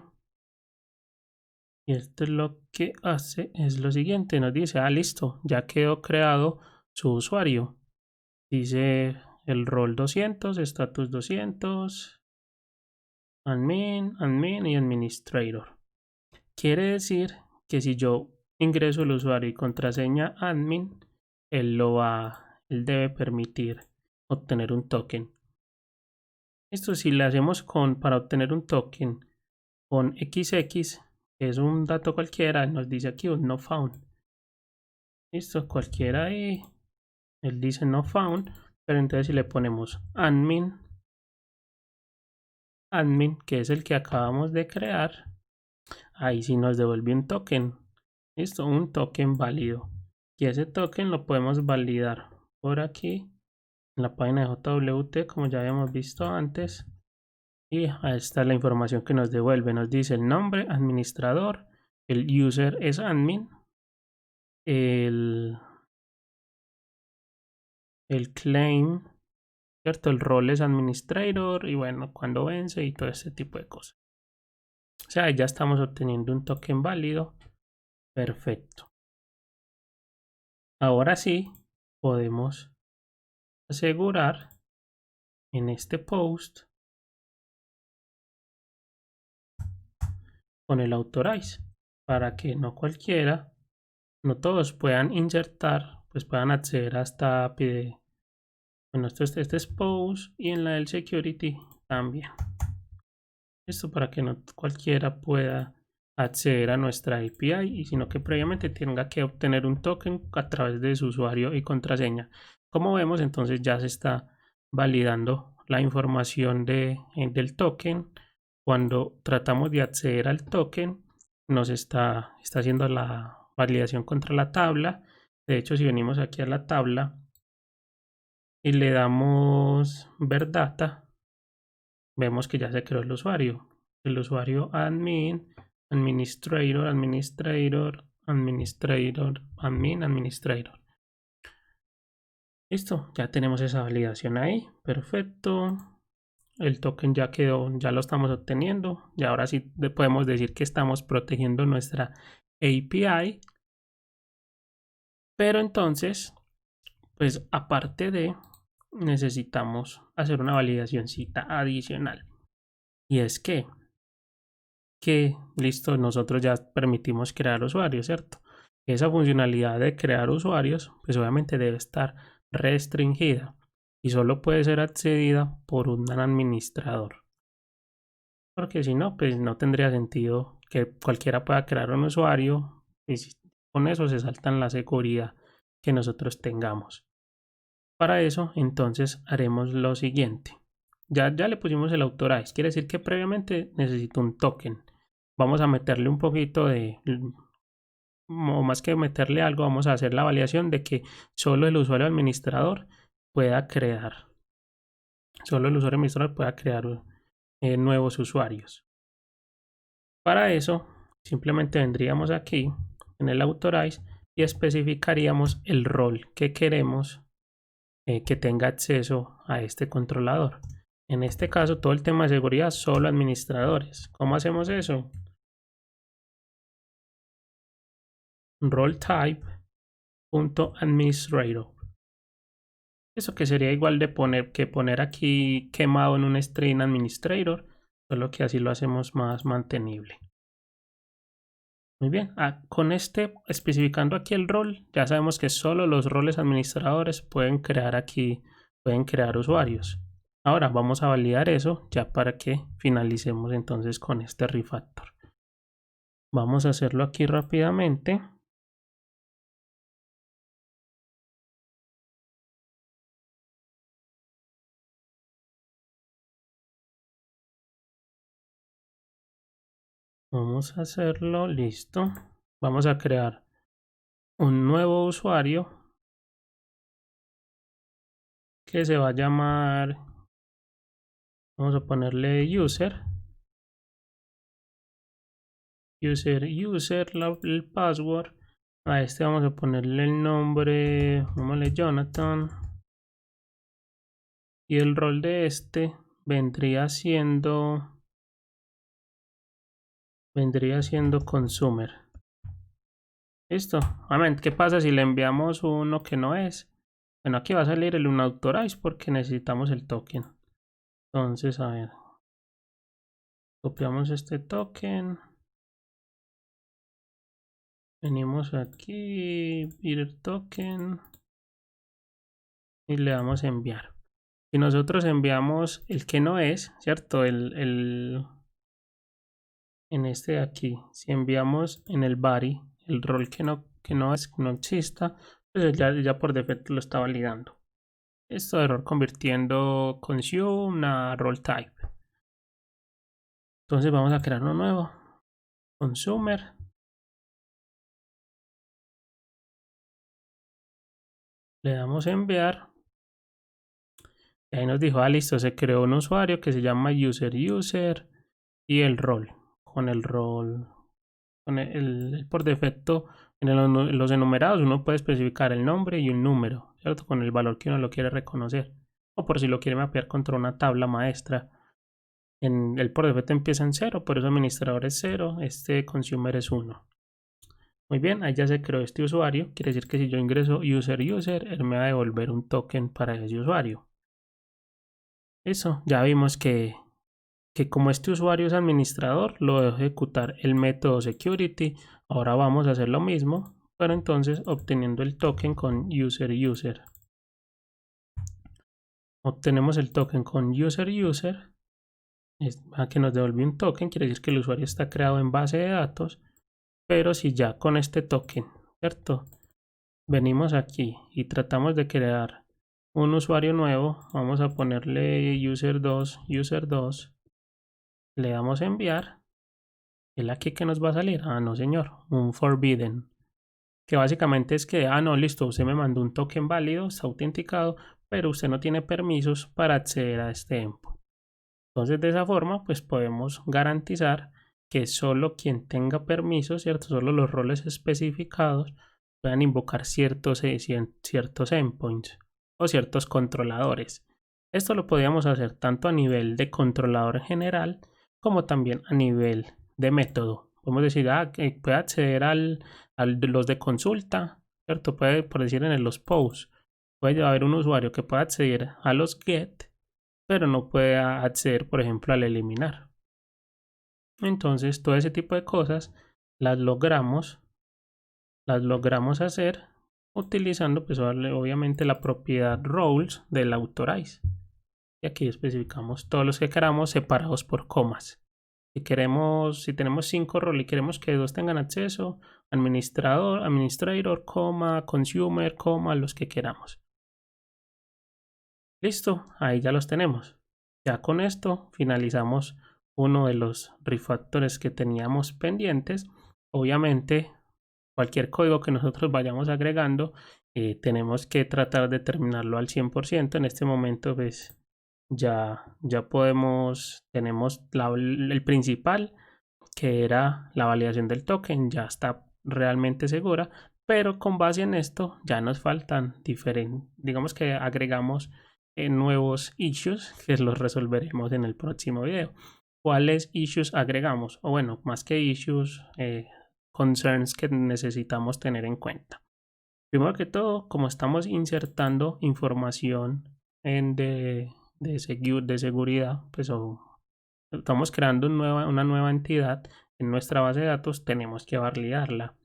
Y esto es lo que hace, es lo siguiente, nos dice, listo, ya quedó creado su usuario. Dice el rol 200, status 200, admin y administrator. Quiere decir que si yo ingreso el usuario y contraseña admin, él debe permitir obtener un token. Esto si le hacemos para obtener un token con XX, es un dato cualquiera, nos dice aquí un no found. Listo, cualquiera ahí, él dice no found, pero entonces si le ponemos admin, que es el que acabamos de crear, ahí sí nos devuelve un token. Listo, un token válido. Y ese token lo podemos validar por aquí en la página de JWT, como ya habíamos visto antes. Y ahí está la información que nos devuelve. Nos dice el nombre, administrador, el user es admin, el claim, ¿cierto? El rol es administrator y bueno, cuando vence y todo este tipo de cosas. O sea, ya estamos obteniendo un token válido. Perfecto. Ahora sí, podemos asegurar en este post con el authorize para que no cualquiera, no todos puedan insertar, pues puedan acceder a esta API. Bueno, este es post y en la del security también. Esto para que no cualquiera pueda acceder a nuestra API y sino que previamente tenga que obtener un token a través de su usuario y contraseña. Como vemos, entonces ya se está validando la información del token. Cuando tratamos de acceder al token, nos está haciendo la validación contra la tabla. De hecho, si venimos aquí a la tabla y le damos ver data, vemos que ya se creó el usuario. El usuario admin, administrator, administrator. Listo, ya tenemos esa validación ahí. Perfecto. El token ya quedó, ya lo estamos obteniendo. Y ahora sí podemos decir que estamos protegiendo nuestra API. Pero entonces, pues aparte de, necesitamos hacer una validacióncita adicional. Y es que listo, nosotros ya permitimos crear usuarios, ¿cierto? Esa funcionalidad de crear usuarios, pues obviamente debe estar restringida y solo puede ser accedida por un administrador. Porque si no, pues no tendría sentido que cualquiera pueda crear un usuario y con eso se saltan la seguridad que nosotros tengamos. Para eso, entonces haremos lo siguiente. Ya le pusimos el authorize, quiere decir que previamente necesito un token. Vamos a meterle un poquito o más que meterle algo, vamos a hacer la validación de que solo el usuario administrador pueda crear. Solo el usuario administrador pueda crear nuevos usuarios. Para eso, simplemente vendríamos aquí en el authorize y especificaríamos el rol que queremos que tenga acceso a este controlador. En este caso, todo el tema de seguridad, solo administradores. ¿Cómo hacemos eso? Role type.administrator. Eso que sería igual de poner aquí quemado en un string administrator, solo que así lo hacemos más mantenible. Muy bien, con especificando aquí el rol, ya sabemos que solo los roles administradores pueden crear usuarios. Ahora vamos a validar eso ya para que finalicemos entonces con este refactor. Vamos a hacerlo aquí rápidamente. Vamos a hacerlo, listo. Vamos a crear un nuevo usuario que se va a llamar, vamos a ponerle user, el password. A este vamos a ponerle el nombre, llamémosle Jonathan. Y el rol de este vendría siendo consumer. Listo. Obviamente, ¿qué pasa si le enviamos uno que no es? Bueno, aquí va a salir el unauthorized porque necesitamos el token. Entonces, a ver, copiamos este token. Venimos aquí, peer token. Y le damos a enviar. Si nosotros enviamos el que no es, ¿cierto? En este de aquí, si enviamos en el body el rol que no exista, pues ya por defecto lo está validando. Esto error convirtiendo consume a role type. Entonces vamos a crear uno nuevo. Consumer. Le damos a enviar. Y ahí nos dijo, listo, se creó un usuario que se llama user y el rol. Con el rol, por defecto, en los enumerados uno puede especificar el nombre y un número, ¿cierto? Con el valor que uno lo quiere reconocer. O por si lo quiere mapear contra una tabla maestra. El por defecto empieza en 0, por eso administrador es 0, este consumer es 1. Muy bien, ahí ya se creó este usuario. Quiere decir que si yo ingreso user, él me va a devolver un token para ese usuario. Eso, ya vimos que como este usuario es administrador, lo dejo ejecutar el método security. Ahora vamos a hacer lo mismo, pero entonces obteniendo el token con user. Obtenemos el token con user. A que nos devolvió un token, quiere decir que el usuario está creado en base de datos. Pero si ya con este token, ¿cierto? Venimos aquí y tratamos de crear un usuario nuevo, vamos a ponerle user2, le damos a enviar, el aquí que nos va a salir, no señor, un forbidden, que básicamente es que, no, listo, usted me mandó un token válido, está autenticado, pero usted no tiene permisos para acceder a este endpoint. Entonces de esa forma, pues podemos garantizar que solo quien tenga permisos, ¿cierto? Solo los roles especificados puedan invocar ciertos endpoints o ciertos controladores. Esto lo podríamos hacer tanto a nivel de controlador general como también a nivel de método. Podemos decir, que puede acceder a los de consulta, ¿cierto? Puede, por decir, en los posts, puede haber un usuario que pueda acceder a los get, pero no puede acceder, por ejemplo, al eliminar. Entonces, todo ese tipo de cosas las logramos hacer utilizando, pues, obviamente la propiedad roles del authorize. Y aquí especificamos todos los que queramos separados por comas. Si tenemos 5 roles y queremos que 2 tengan acceso, administrator, consumer, los que queramos. Listo, ahí ya los tenemos. Ya con esto finalizamos uno de los refactores que teníamos pendientes. Obviamente, cualquier código que nosotros vayamos agregando, tenemos que tratar de terminarlo al 100%. En este momento, pues, ya tenemos el principal, que era la validación del token, ya está realmente segura, pero con base en esto ya nos faltan digamos que agregamos nuevos issues que los resolveremos en el próximo video. ¿Cuáles issues agregamos? O bueno, más que issues, concerns que necesitamos tener en cuenta. Primero que todo, como estamos insertando información de seguridad, pues estamos creando una nueva entidad en nuestra base de datos, tenemos que validarla.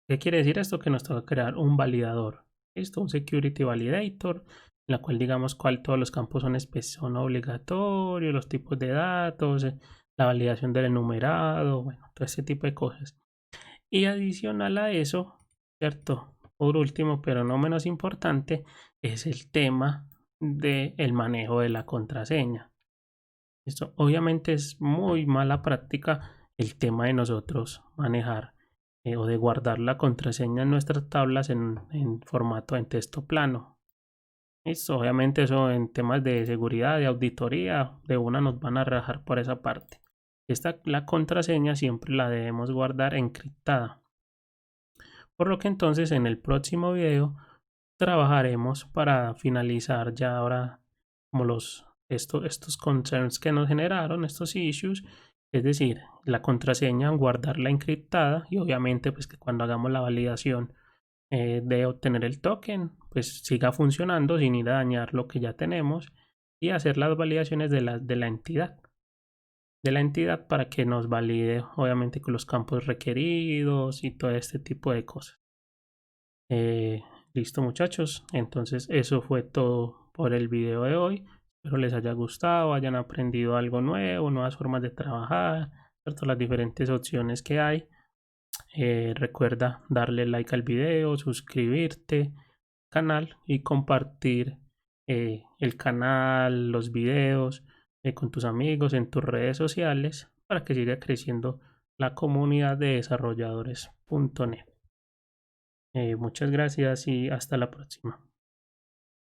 ¿Qué quiere decir esto? Que nos toca crear un validador. Esto, un security validator, en la cual digamos todos los campos son obligatorios, los tipos de datos, la validación del enumerado, bueno, todo ese tipo de cosas. Y adicional a eso, ¿cierto? Por último, pero no menos importante, es el tema del manejo de la contraseña. Esto obviamente es muy mala práctica el tema de nosotros manejar o de guardar la contraseña en nuestras tablas en formato en texto plano. Listo, obviamente eso en temas de seguridad, de auditoría, de una nos van a rajar por esa parte. La contraseña siempre la debemos guardar encriptada. Por lo que entonces en el próximo video trabajaremos para finalizar ya ahora como estos concerns que nos generaron, estos issues, es decir, la contraseña, guardarla encriptada y obviamente pues que cuando hagamos la validación de obtener el token, pues siga funcionando sin ir a dañar lo que ya tenemos y hacer las validaciones de la entidad para que nos valide obviamente con los campos requeridos y todo este tipo de cosas. Listo muchachos, entonces eso fue todo por el video de hoy. Espero les haya gustado, hayan aprendido algo nuevo, nuevas formas de trabajar, ¿cierto? Las diferentes opciones que hay. Recuerda darle like al video, suscribirte al canal y compartir el canal, los videos con tus amigos en tus redes sociales para que siga creciendo la comunidad de desarrolladores.net. Muchas gracias y hasta la próxima.